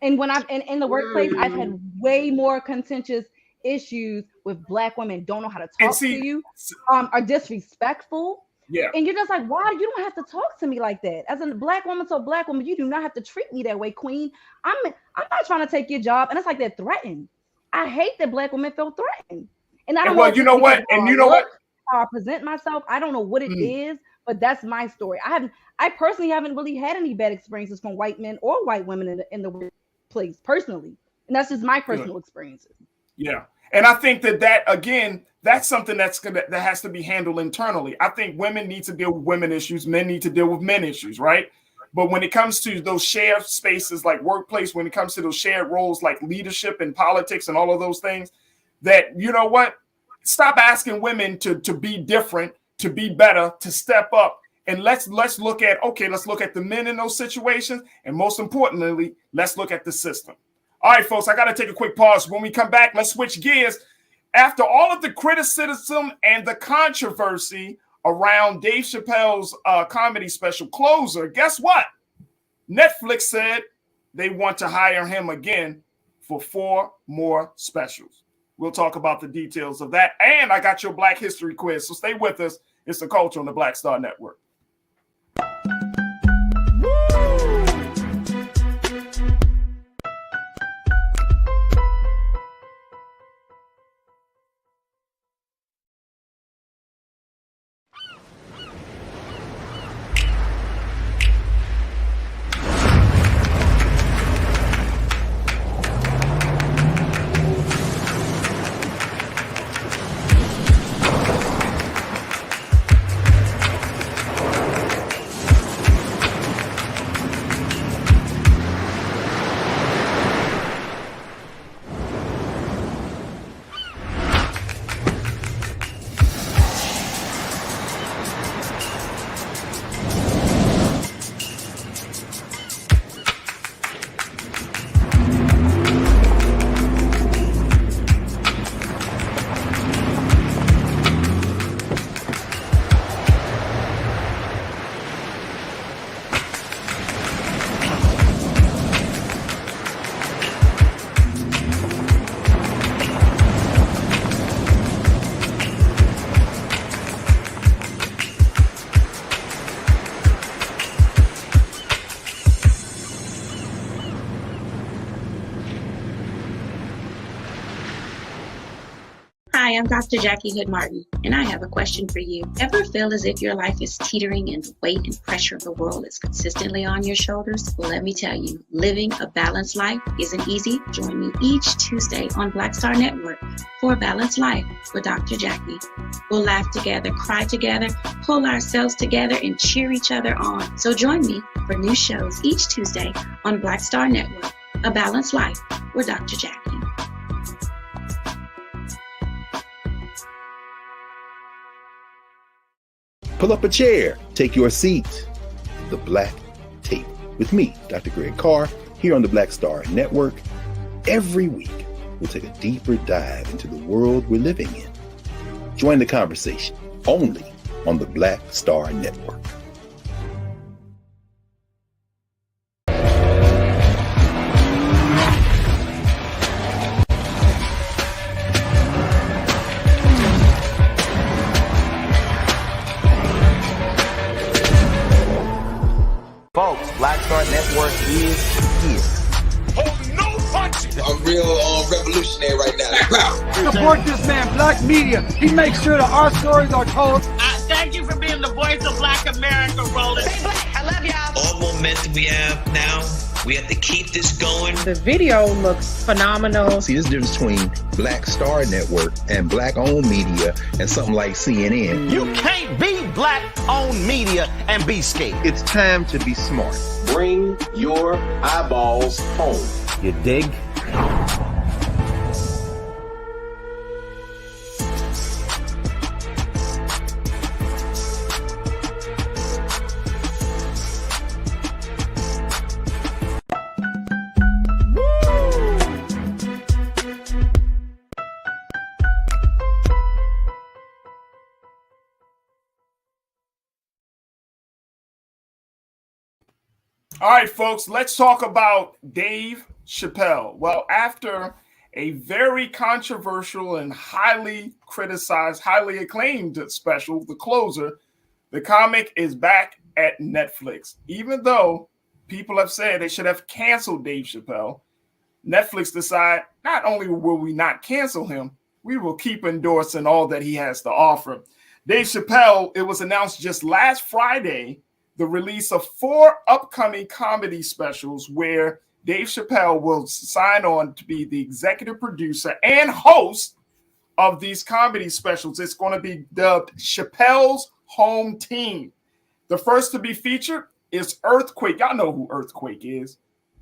And when I'm in the workplace, I've had way more contentious issues with Black women. Don't know how to talk to you, are disrespectful. Yeah. And you're just like, why? You don't have to talk to me like that. As a Black woman to a Black woman, you do not have to treat me that way, queen. I'm not trying to take your job. And it's like they're threatened. I hate that Black women feel threatened. And I don't know. You know what? And you know what? How I present myself. I don't know what it is, but that's my story. I personally haven't really had any bad experiences from white men or white women in the workplace personally. And that's just my personal experiences. Yeah. And I think that again, that's something that has to be handled internally. I think women need to deal with women issues, men need to deal with men issues, right? But when it comes to those shared spaces like workplace, when it comes to those shared roles like leadership and politics and all of those things, that, you know what? Stop asking women to be different, to be better, to step up. And let's look at the men in those situations. And most importantly, let's look at the system. All right, folks, I got to take a quick pause. When we come back, let's switch gears. After all of the criticism and the controversy around Dave Chappelle's comedy special Closer, guess what? Netflix said they want to hire him again for 4 more specials. We'll talk about the details of that. And I got your Black History quiz, so stay with us. It's The Culture on the Black Star Network. Hi, I'm Dr. Jackie Hood Martin, and I have a question for you. Ever feel as if your life is teetering and the weight and pressure of the world is consistently on your shoulders? Well, let me tell you, living a balanced life isn't easy. Join me each Tuesday on Black Star Network for a Balanced Life with Dr. Jackie. We'll laugh together, cry together, pull ourselves together, and cheer each other on. So join me for new shows each Tuesday on Black Star Network, A Balanced Life with Dr. Jackie. Pull up a chair, take your seat. The Black Tape with me, Dr. Greg Carr, here on the Black Star Network. Every week, we'll take a deeper dive into the world we're living in. Join the conversation only on the Black Star Network. Folks, Black Star Network is here. Holding no punches. I'm real revolutionary right now. Support this man, Black Media. He makes sure that our stories are told. Thank you for being the voice of Black America, Roland. Stay black. I love y'all. All momentum we have now, we have to keep this going. The video looks phenomenal. See, this difference between Black Star Network and Black-owned media and something like CNN. You can't be Black-owned media and be scared. It's time to be smart. Bring your eyeballs home. You dig? All right, folks, let's talk about Dave Chappelle. Well, after a very controversial and highly criticized, highly acclaimed special, The Closer, the comic is back at Netflix. Even though people have said they should have canceled Dave Chappelle, Netflix decided not only will we not cancel him, we will keep endorsing all that he has to offer. Dave Chappelle, it was announced just last Friday, the release of 4 upcoming comedy specials where Dave Chappelle will sign on to be the executive producer and host of these comedy specials. It's going to be dubbed Chappelle's Home Team. The first to be featured is Earthquake. Y'all know who Earthquake is.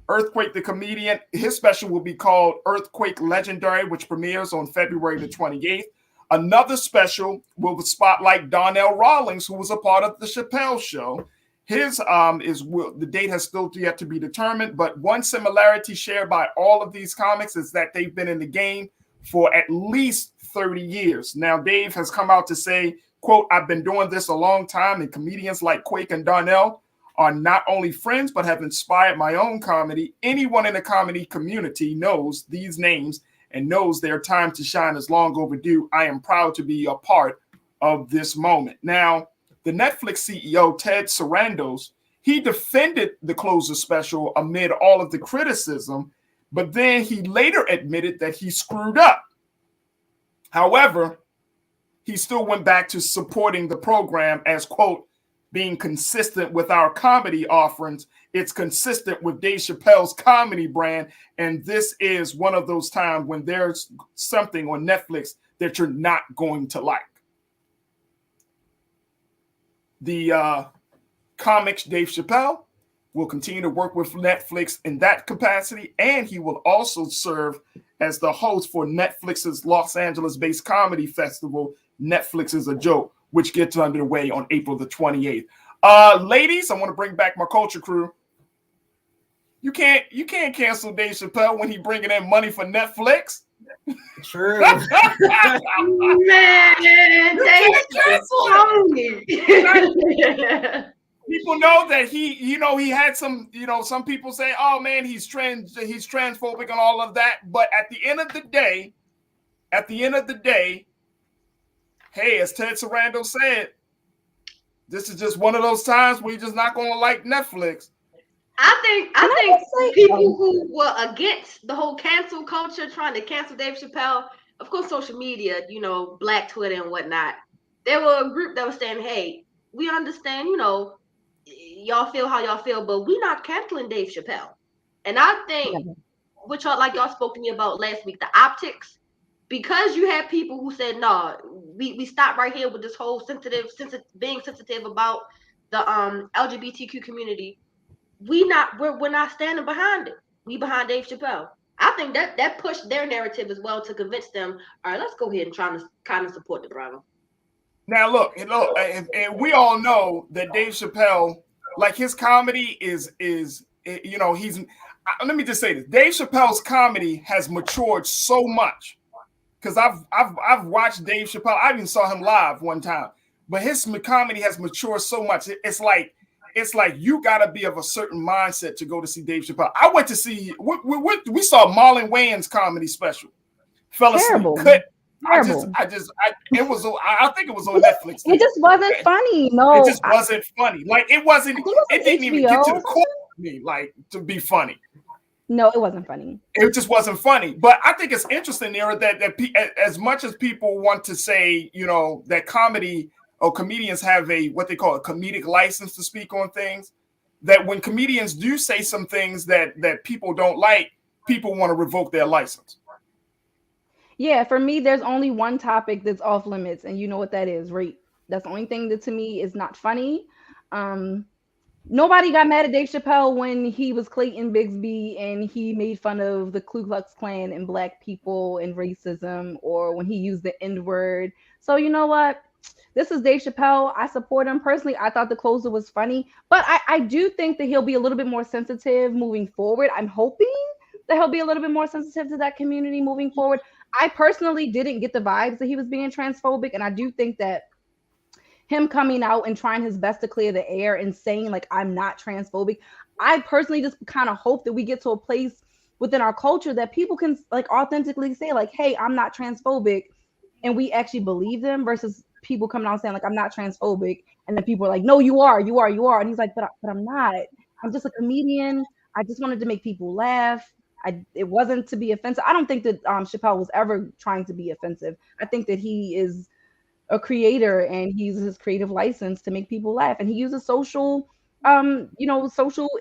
Earthquake, the comedian. His special will be called Earthquake Legendary, which premieres on February the 28th. Another special will spotlight Donnell Rawlings, who was a part of the Chappelle Show. His the date has still yet to be determined, but one similarity shared by all of these comics is that they've been in the game for at least 30 years. Now, Dave has come out to say, quote, "I've been doing this a long time, and comedians like Quake and Donnell are not only friends, but have inspired my own comedy. Anyone in the comedy community knows these names and knows their time to shine is long overdue. I am proud to be a part of this moment." Now, the Netflix CEO, Ted Sarandos, he defended the Closer special amid all of the criticism, but then he later admitted that he screwed up. However, he still went back to supporting the program as, quote, being consistent with our comedy offerings. It's consistent with Dave Chappelle's comedy brand, and this is one of those times when there's something on Netflix that you're not going to like. The comics Dave Chappelle will continue to work with Netflix in that capacity, and he will also serve as the host for Netflix's Los Angeles-based comedy festival, Netflix is a Joke, which gets underway on April the 28th. Ladies, I want to bring back my culture crew. You can't cancel Dave Chappelle when he bringing in money for Netflix. True. Man, people know that he had some, some people say, oh man, he's transphobic and all of that. But at the end of the day, hey, as Ted Sarandos said, this is just one of those times where you're just not going to like Netflix. I think people who were against the whole cancel culture, trying to cancel Dave Chappelle, of course, social media, Black Twitter and whatnot. There were a group that was saying, "Hey, we understand, y'all feel how y'all feel, but we're not canceling Dave Chappelle." And I think, which y'all spoke to me about last week, the optics, because you have people who said, "No, we stop right here with this whole being sensitive about the LGBTQ community." We're not standing behind it. We behind Dave Chappelle. I think that pushed their narrative as well to convince them. All right, let's go ahead and try to kind of support the brother. Now look, and we all know that Dave Chappelle, like his comedy is he's. Let me just say this: Dave Chappelle's comedy has matured so much. Because I've watched Dave Chappelle. I even saw him live one time, but his comedy has matured so much. It's like you got to be of a certain mindset to go to see Dave Chappelle. I went to see we saw Marlon Wayans' comedy special. Fell asleep. I think it was on Netflix. It just wasn't funny. No, it just wasn't funny. Like it wasn't. It didn't even get to the core of me, like to be funny. No, it wasn't funny. It just wasn't funny. But I think it's interesting, Nira, that as much as people want to say, that comedy or comedians have what they call a comedic license to speak on things, that when comedians do say some things that people don't like, people want to revoke their license. Yeah, for me, there's only one topic that's off limits, and you know what that is, rape. That's the only thing that to me is not funny. Nobody got mad at Dave Chappelle when he was Clayton Bigsby and he made fun of the Ku Klux Klan and Black people and racism, or when he used the N-word. So you know what? This is Dave Chappelle. I support him personally. I thought the closer was funny, but I do think that he'll be a little bit more sensitive moving forward. I'm hoping that he'll be a little bit more sensitive to that community moving forward. I personally didn't get the vibes that he was being transphobic, and I do think that him coming out and trying his best to clear the air and saying like I'm not transphobic, I personally just kind of hope that we get to a place within our culture that people can like authentically say like, hey, I'm not transphobic, and we actually believe them, versus people coming out saying like I'm not transphobic, and then people are like, no, you are, and he's like, but I'm not. I'm just a comedian. I just wanted to make people laugh. It wasn't to be offensive. I don't think that Chappelle was ever trying to be offensive. I think that he is a creator and he uses his creative license to make people laugh, and he uses social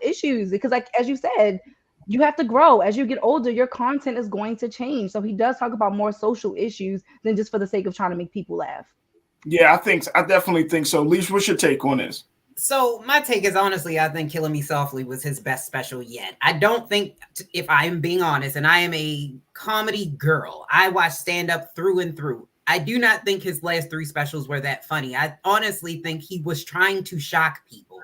issues, because like as you said, you have to grow as you get older. Your content is going to change, so he does talk about more social issues than just for the sake of trying to make people laugh. Yeah, I definitely think so. Leash, what's your take on this? So my take is, honestly, I think Killing Me Softly was his best special yet. I don't think, if I'm being honest, and I am a comedy girl, I watch stand-up through and through. I do not think his last 3 specials were that funny. I honestly think he was trying to shock people.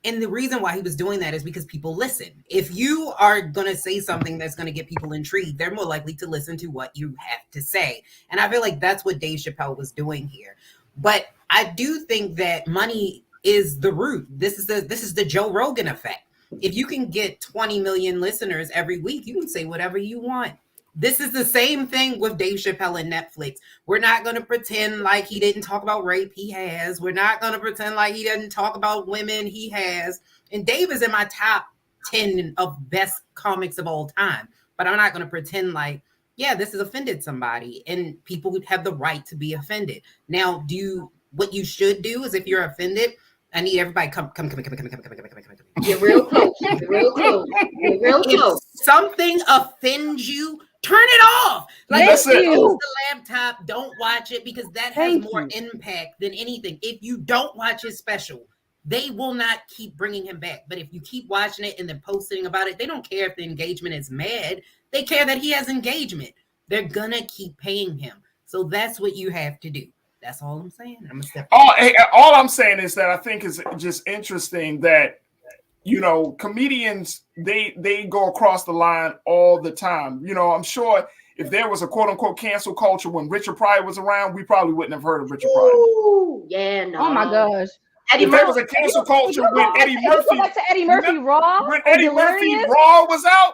And the reason why he was doing that is because people listen. If you are going to say something that's going to get people intrigued, they're more likely to listen to what you have to say. And I feel like that's what Dave Chappelle was doing here. But I do think that money is the root. This is the Joe Rogan effect. If you can get 20 million listeners every week, you can say whatever you want. This is the same thing with Dave Chappelle and Netflix. We're not going to pretend like he didn't talk about rape. He has. We're not going to pretend like he doesn't talk about women. He has. And Dave is in my top 10 of best comics of all time. But I'm not going to pretend like, yeah, this has offended somebody, and people would have the right to be offended. Now, what you should do is, if you're offended, I need everybody come. You're real close. You're real close. You're real close. If something offends you, turn it off. Like, close the laptop. Don't watch it, because that has more impact than anything. If you don't watch his special, they will not keep bringing him back. But if you keep watching it and then posting about it, they don't care if the engagement is mad. They care that he has engagement. They're gonna keep paying him. So that's what you have to do. That's all I'm saying. All I'm saying is that I think it's just interesting that, comedians, they go across the line all the time. I'm sure if there was a quote unquote cancel culture when Richard Pryor was around, we probably wouldn't have heard of Richard Pryor. Ooh, yeah, no. Oh my gosh. If there was a cancel culture when Eddie Murphy, back to Eddie Murphy Raw, when Eddie Murphy Raw was out,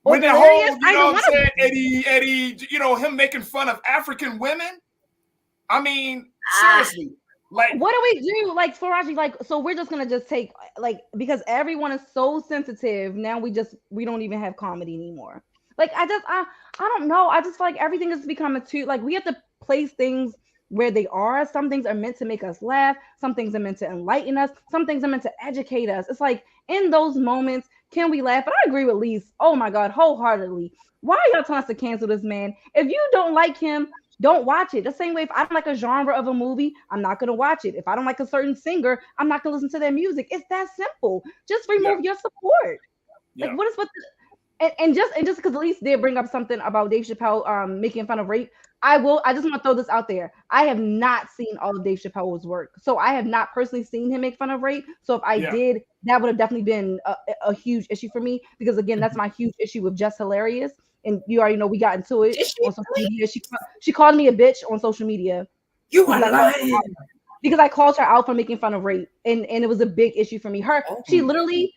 when the whole, I'm saying, Eddie, him making fun of African women. I mean, seriously, like, what do we do? Like, Farajii, like, so we're just gonna just take, like, because everyone is so sensitive now, we don't even have comedy anymore. Like I don't know. I just feel like everything is becoming too like we have to place things where they are. Some things are meant to make us laugh. Some things are meant to enlighten us. Some things are meant to educate us. It's like in those moments, can we laugh? But I agree with Lise. Oh my God, wholeheartedly. Why are y'all telling us to cancel this man? If you don't like him, don't watch it. The same way if I don't like a genre of a movie, I'm not going to watch it. If I don't like a certain singer, I'm not going to listen to their music. It's that simple. Just remove your support. Like what is what the, and just because Elise did bring up something about Dave Chappelle making fun of rape, I just want to throw this out there. I have not seen all of Dave Chappelle's work. So I have not personally seen him make fun of rape. So if I did, that would have definitely been a huge issue for me because again, that's my huge issue with Just Hilarious. And you already know we got into it on social media. She called me a bitch on social media. You are lying. Because I called her out for making fun of rape. And it was a big issue for me. She literally,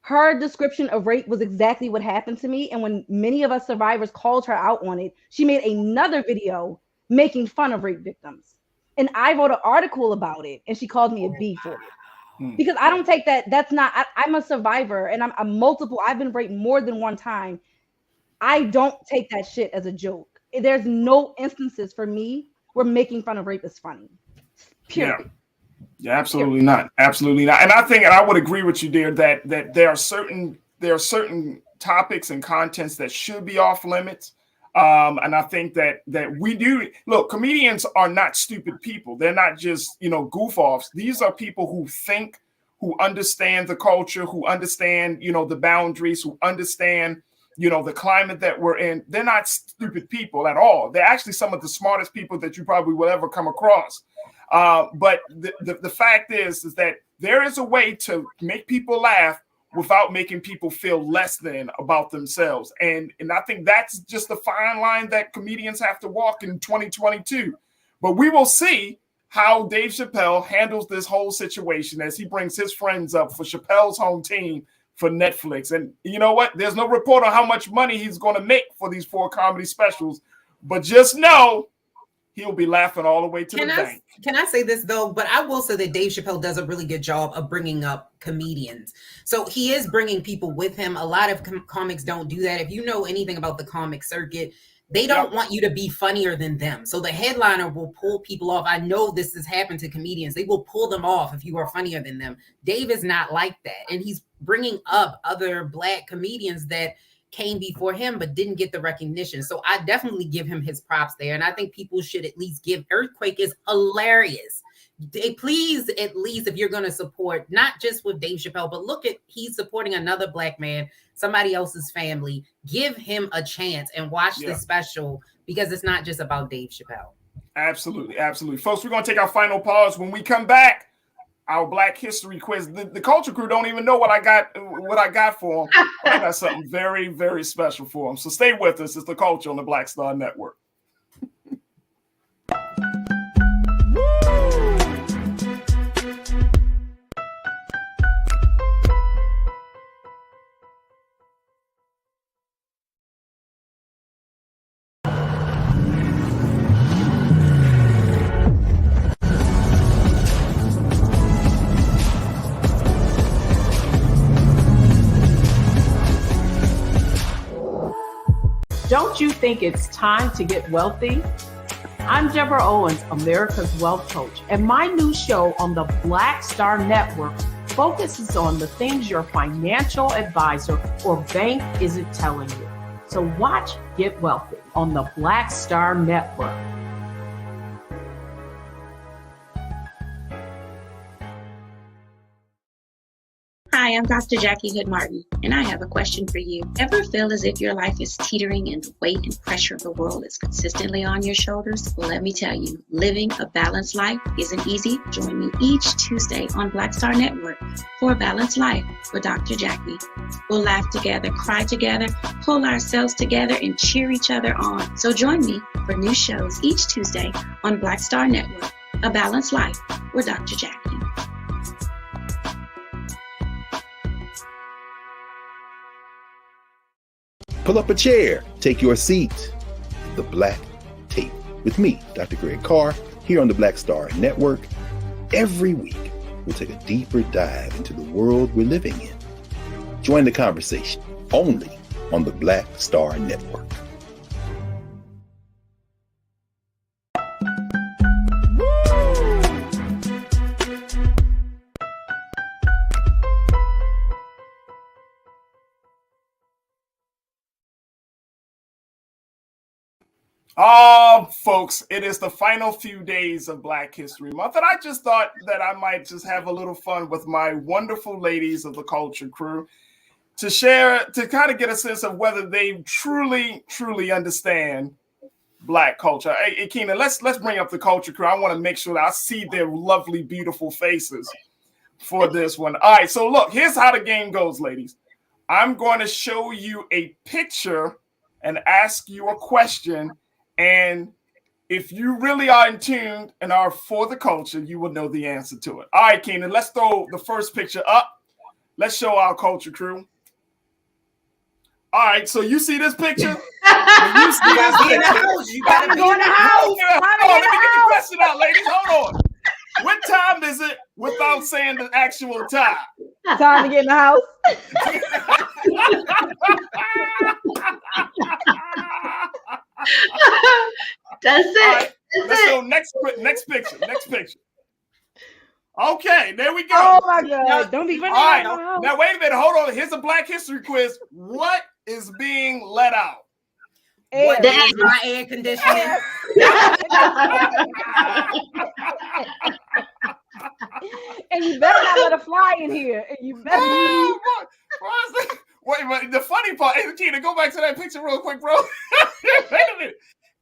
her description of rape was exactly what happened to me. And when many of us survivors called her out on it, she made another video making fun of rape victims. And I wrote an article about it. And she called me a B for it. Because I don't take that. That's not, I'm a survivor and I'm multiple. I've been raped more than one time. I don't take that shit as a joke. There's no instances for me where making fun of rape is funny. Period. Yeah, absolutely not. Absolutely not. And I think, and I would agree with you there, that there are certain topics and contents that should be off limits. And I think that we do look, comedians are not stupid people. They're not just, goof offs. These are people who think, who understand the culture, who understand, the boundaries, who understand the climate that we're in. They're not stupid people at all. They're actually some of the smartest people that you probably will ever come across. But the fact is that there is a way to make people laugh without making people feel less than about themselves. And I think that's just the fine line that comedians have to walk in 2022. But we will see how Dave Chappelle handles this whole situation as he brings his friends up for Chappelle's home team for Netflix. And you know what? There's no report on how much money he's going to make for these 4 comedy specials, but just know he'll be laughing all the way to the bank. Can I say this though? But I will say that Dave Chappelle does a really good job of bringing up comedians. So he is bringing people with him. A lot of comics don't do that. If you know anything about the comic circuit, they don't want you to be funnier than them. So the headliner will pull people off. I know this has happened to comedians. They will pull them off if you are funnier than them. Dave is not like that. And he's bringing up other Black comedians that came before him but didn't get the recognition. So I definitely give him his props there. And I think people should at least give Earthquake is hilarious. Please, at least if you're going to support, not just with Dave Chappelle, but look at, he's supporting another Black man, somebody else's family. Give him a chance and watch this special because it's not just about Dave Chappelle. Absolutely. Absolutely. Folks, we're going to take our final pause. When we come back, our Black History quiz. The Culture Crew don't even know what I got for them. I got something very, very special for them. So stay with us. It's The Culture on the Black Star Network. Don't you think it's time to get wealthy? I'm Deborah Owens, America's Wealth Coach, and my new show on the Black Star Network focuses on the things your financial advisor or bank isn't telling you. So watch Get Wealthy on the Black Star Network. Hi, I'm Dr. Jackie Hood Martin, and I have a question for you. Ever feel as if your life is teetering and the weight and pressure of the world is consistently on your shoulders? Well, let me tell you, living a balanced life isn't easy. Join me each Tuesday on Black Star Network for A Balanced Life with Dr. Jackie. We'll laugh together, cry together, pull ourselves together, and cheer each other on. So join me for new shows each Tuesday on Black Star Network, A Balanced Life with Dr. Jackie. Pull up a chair, take your seat. The Black Tape with me, Dr. Greg Carr, here on the Black Star Network. Every week, we'll take a deeper dive into the world we're living in. Join the conversation only on the Black Star Network. Folks, it is the final few days of Black History Month, and I just thought that I might just have a little fun with my wonderful ladies of the culture crew to share, to kind of get a sense of whether they truly understand Black culture. Hey, Keenan, let's bring up the culture crew. I want to make sure that I see their lovely, beautiful faces for this one. All right, so look, here's how the game goes, ladies. I'm going to show you a picture and ask you a question. And if you really are in tune and are for the culture, you will know the answer to it. All right, Keenan, let's throw the first picture up. Let's show our culture crew. All right, so you see this picture? You see this picture? You gotta be in the house. Let me get the question out, ladies. Hold on. What time is it without saying the actual time? Time to get in the house. That's it. Right, let's go next picture. Okay, there we go. Oh my God! Don't be running out of the house. Now wait a minute. Hold on. Here's a Black History quiz. What is being let out? What is my air conditioning? And you better not let a fly in here. And you better. Wait, the funny part, hey, Keena, go back to that picture real quick, bro. Wait a minute.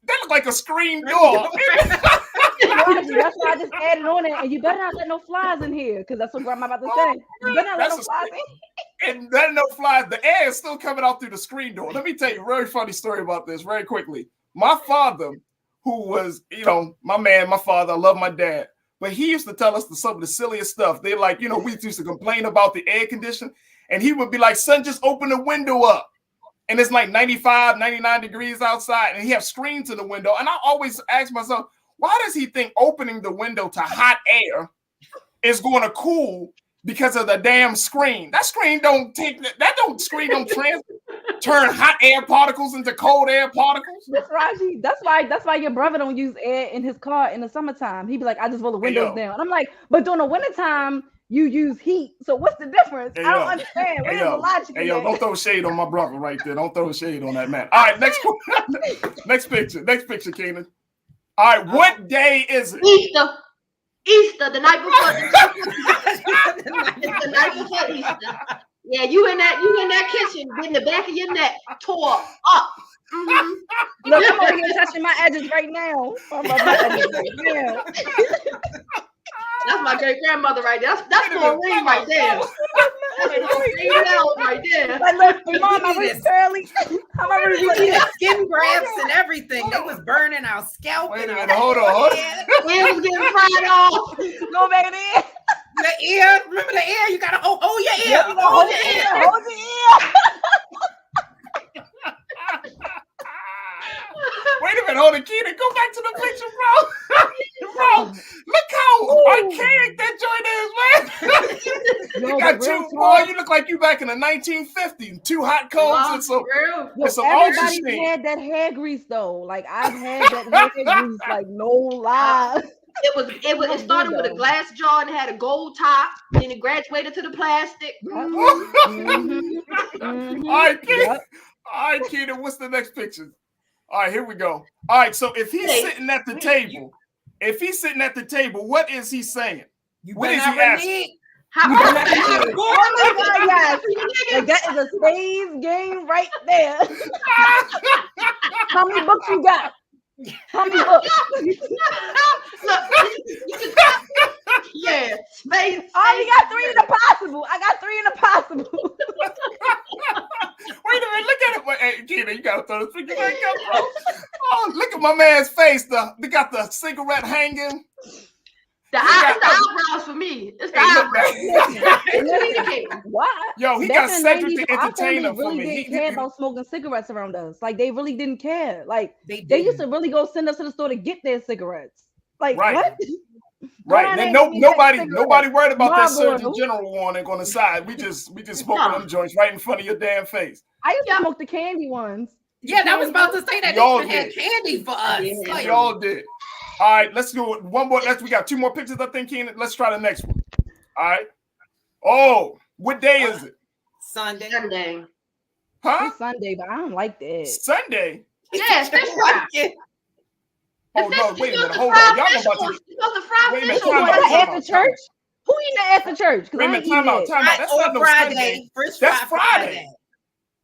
That looked like a screen door. That's why I just added on it. And you better not let no flies in here, because that's what Grandma about to say. You better not let no flies in. And let no flies. The air is still coming out through the screen door. Let me tell you a very funny story about this very quickly. My father, who was, my man, my father, I love my dad, but he used to tell us some of the silliest stuff. They like, we used to complain about the air conditioning, and he would be like, son, just open the window up. And it's like 95, 99 degrees outside, and he has screens in the window. And I always ask myself, why does he think opening the window to hot air is going to cool because of the damn screen? That screen don't turn hot air particles into cold air particles. That's Farajii. That's why your brother don't use air in his car in the summertime. He'd be like, I just roll the windows down. And I'm like, but during the wintertime, you use heat. So what's the difference? I don't understand. Where's the logic? Don't throw shade on my brother right there. Don't throw shade on that man. All right, next picture, Keenan. All right, what day is it? Easter, the night before. It's the night before Easter. Yeah, you in that kitchen, getting the back of your neck tore up. Mm-hmm. Look, I'm over here touching my edges right now. That's my great grandmother right there. That's Maureen right there. Right there. Like, look, Mom, I was curly. Skin grafts and everything. They was burning our scalp. Wait a minute, hold on. It was getting fried off. Go back in there. The ear. Remember the ear? You gotta hold your ear. Hold your ear. Hold your ear. Wait a minute, hold it, Keena. Go back to the picture, bro. Bro, look how archaic that joint is, man. You got two, boy. You look like you back in the 1950s. Two hot combs and some everybody had that hair grease though. Like I've had that hair grease, like no lie. It started with a glass jar and had a gold top, then it graduated to the plastic. All right, Keena, what's the next picture? All right, here we go. All right, so if he's sitting at the table, what is he saying? What is he asking? Like that is a spades game right there. How many books you got? How many books? Yeah, spades. I only got 3 in the possible. I got 3 in the possible. Wait a minute, look at it. Hey, Keena, you gotta throw this picture back up, bro. Oh, look at my man's face. They got the cigarette hanging. The eyebrows for me. It's the eyebrows. What? Yo, he got Cedric the Entertainer for me. They didn't care about smoking cigarettes around us. Like they really didn't care. Like they used to really go send us to the store to get their cigarettes. Like what? Right. Then nobody worried about that Surgeon General warning on the side. We just smoking them joints right in front of your damn face. I used to smoke the candy ones. Yeah, that was about to say that they even had candy for us. Yeah, we all did. All right, let's go one more. We got 2 more pictures, I think, Keenan. Let's try the next one. All right. Oh, what day is it? Sunday. Huh? It's Sunday, but I don't like that. Sunday? Yes, fish fry. Oh, no, wait a minute. Hold on. Y'all about to... Wait a minute. After church? Who eating that after church? Wait a minute. Time out. That's not no Sunday. That's Friday.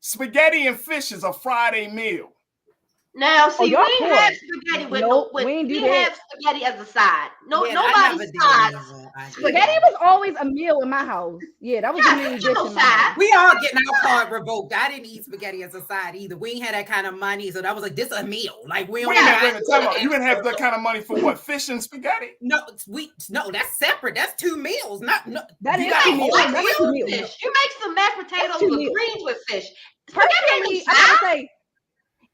Spaghetti and fish is a Friday meal. Now, see, we ain't have spaghetti with we have spaghetti as a side. Nobody's side. Spaghetti was always a meal in my house. Yeah, that was the main dish in my house. We all getting our card revoked. I didn't eat spaghetti as a side either. We ain't had that kind of money, so that was like, this a meal. Like we don't. Wait a minute, time out. You didn't have that kind of money for what? Fish and spaghetti? No, that's separate. That's 2 meals. That is 2 meals. That's 2 meals. You make some mashed potatoes with greens with fish. Personally, I gotta say,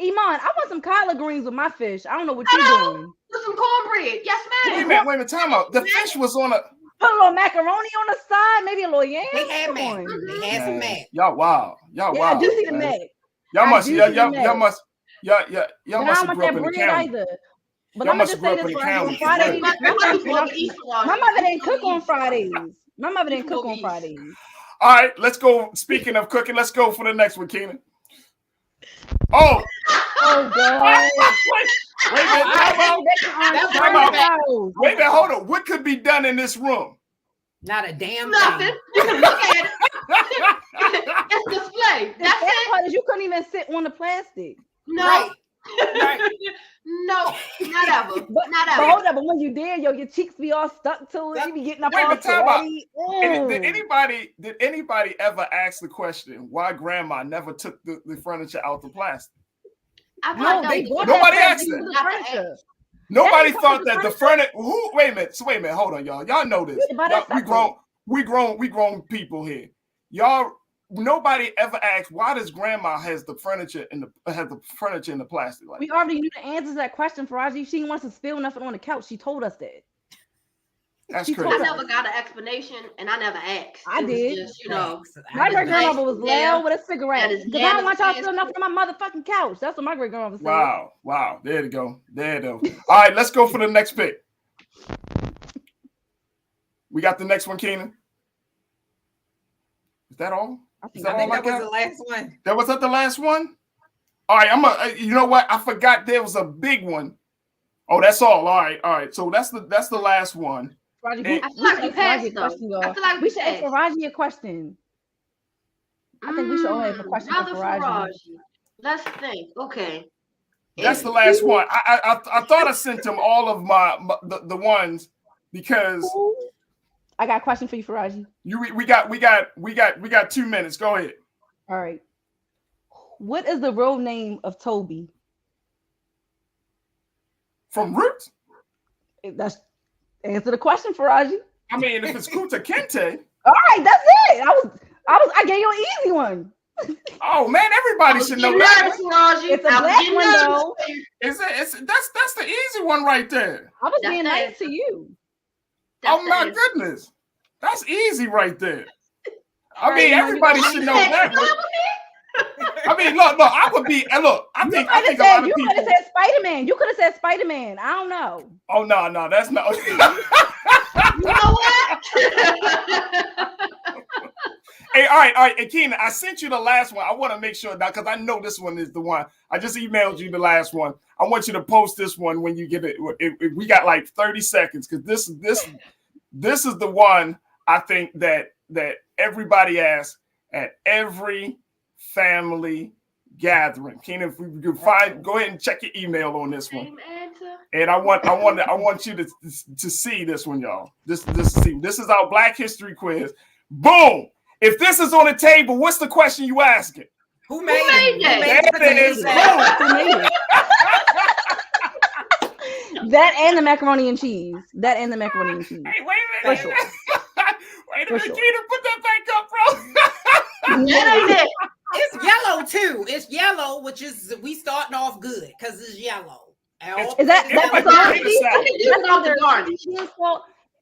Iman, I want some collard greens with my fish. I don't know what you're doing. With some cornbread. Yes, ma'am. Wait a minute, time out. The fish was on a... Put a little macaroni on the side, maybe a little yam. They had mac. They had some mac. Y'all wow. Yeah, I do see the mac. Y'all must grew up in the county. But I'm gonna just say this for on Fridays. My mother didn't cook on Fridays. All right, let's go. Speaking of cooking, let's go for the next one, Keenan. Oh God. Wait a minute, hold on. What could be done in this room? Not a damn nothing. thing. You can look at it. It's display. That's it. Part is you couldn't even sit on the plastic. No. Right. No, not ever. But hold up, but when you did, your cheeks be all stuck to it. You be getting up all sweaty. Did anybody ever ask the question why grandma never took the furniture out the plastic? Nobody asked that. Nobody thought that the furniture. Wait a minute, hold on, y'all. Y'all know this. We grown people here. Y'all. Nobody ever asked why does grandma has the furniture in the plastic like we already knew the answer to that question, Farajii. She wants to spill nothing on the couch. She told us that. That's crazy. I never got an explanation and I never asked. I did. Just, my great grandmother was loud with a cigarette. Because I don't want y'all spill nothing on my motherfucking couch. That's what my great grandmother said. Wow. There you go. All right, let's go for the next pick. We got the next one, Keenan. Is that all? I think that was the last one. Was that the last one? All right, you know what? I forgot there was a big one. Oh, that's all. All right. So that's the last one. I feel like we passed though. I feel like we should ask Farajii a question. I think we should all have a question for Farajii. Let's think. Okay. That's the last one. I thought I sent him all of the ones because I got a question for you, Farajii. We got 2 minutes. Go ahead. All right. What is the real name of Toby? From Roots? That's answer the question, Farajii. I mean, if it's Kuta Kente. All right, that's it. I gave you an easy one. Oh man, everybody should know that. It's a black one though. That's the easy one right there. I was being nice to you. Oh my goodness, that's easy right there. I mean, everybody should know that. I mean, look, I would be. Look, I think a lot of people. You could have said Spider-Man. You could have said Spider-Man. I don't know. Oh no, that's not. You know what? Hey, all right. Hey, Keenan, I sent you the last one. I want to make sure now because I know this one is the one. I just emailed you the last one. I want you to post this one when you get it. We got like 30 seconds because this is the one I think that everybody asks at every family gathering. Keenan, if we could go ahead and check your email on this one. And I want you to see this one, y'all. This is our Black History quiz. Boom! If this is on the table, what's the question you asking? Who made it? There it is. That and the macaroni and cheese. Hey, wait a minute. Sure. Wait a minute, Keenan, put that back up, bro. It's yellow too. It's yellow, which is we starting off good because it's yellow. Is that the garnish?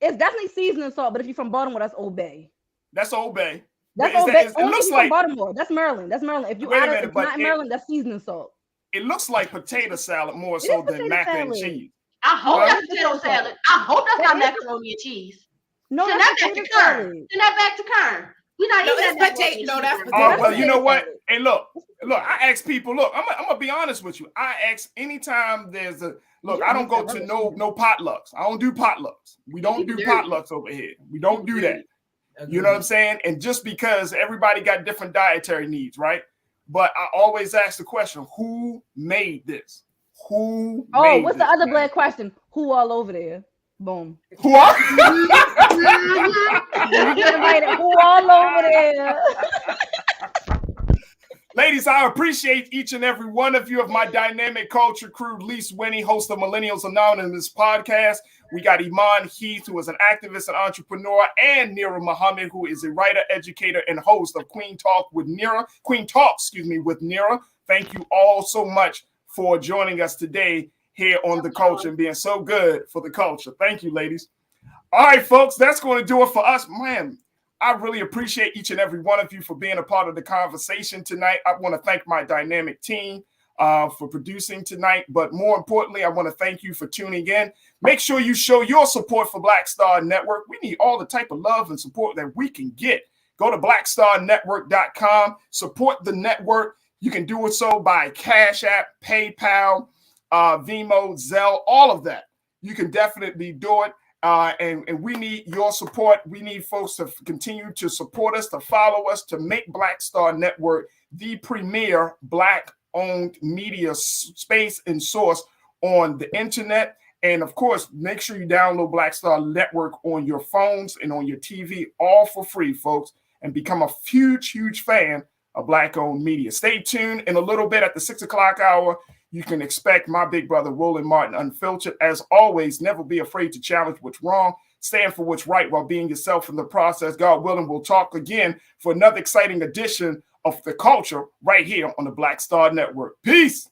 It's definitely seasoning salt, but if you're from Baltimore, that's Old Bay. That's Old Bay. That's Old Bay. Only if you're from Baltimore. That's Maryland. That's Maryland. If you if not in Maryland, that's seasoning salt. It looks like potato salad more so than mac and cheese. I hope that's potato salad. I hope that's not macaroni and cheese. No, send that's that back to Kern. Send that back to Kern. We're not eating that potato. No, that's potato. Oh, well, you know what? Hey, look. I ask people. Look, I'm gonna be honest with you. I ask anytime there's a look. I don't go to no potlucks. I don't do potlucks. We don't do potlucks over here. We don't do that. You know what I'm saying? And just because everybody got different dietary needs, right? But I always ask the question: who made this? Who? Oh, what's the other black question? Who all over there? Boom. Who all? Who all over there? Ladies, I appreciate each and every one of you of my dynamic culture crew. Lise Winnie, host of Millennials Anonymous podcast. We got Iman Heath, who is an activist and entrepreneur, and Nira Muhammad, who is a writer, educator, and host of Queen Talks with Nira. Thank you all so much for joining us today here on The Culture and being so good for the culture. Thank you, ladies. All right, folks, that's going to do it for us. Man, I really appreciate each and every one of you for being a part of the conversation tonight. I want to thank my dynamic team for producing tonight. But more importantly, I want to thank you for tuning in. Make sure you show your support for Black Star Network. We need all the type of love and support that we can get. Go to blackstarnetwork.com. Support the network. You can do it so by Cash App, PayPal, Venmo, Zelle, all of that. You can definitely do it. And we need your support. We need folks to continue to support us, to follow us, to make Black Star Network the premier Black-owned media space and source on the internet. And of course, make sure you download Black Star Network on your phones and on your TV, all for free, folks, and become a huge, huge fan of Black-owned media. Stay tuned. In a little bit at the 6 o'clock hour, you can expect my big brother, Roland Martin, Unfiltered. As always, never be afraid to challenge what's wrong. Stand for what's right while being yourself in the process. God willing, we'll talk again for another exciting edition of The Culture right here on the Black Star Network. Peace.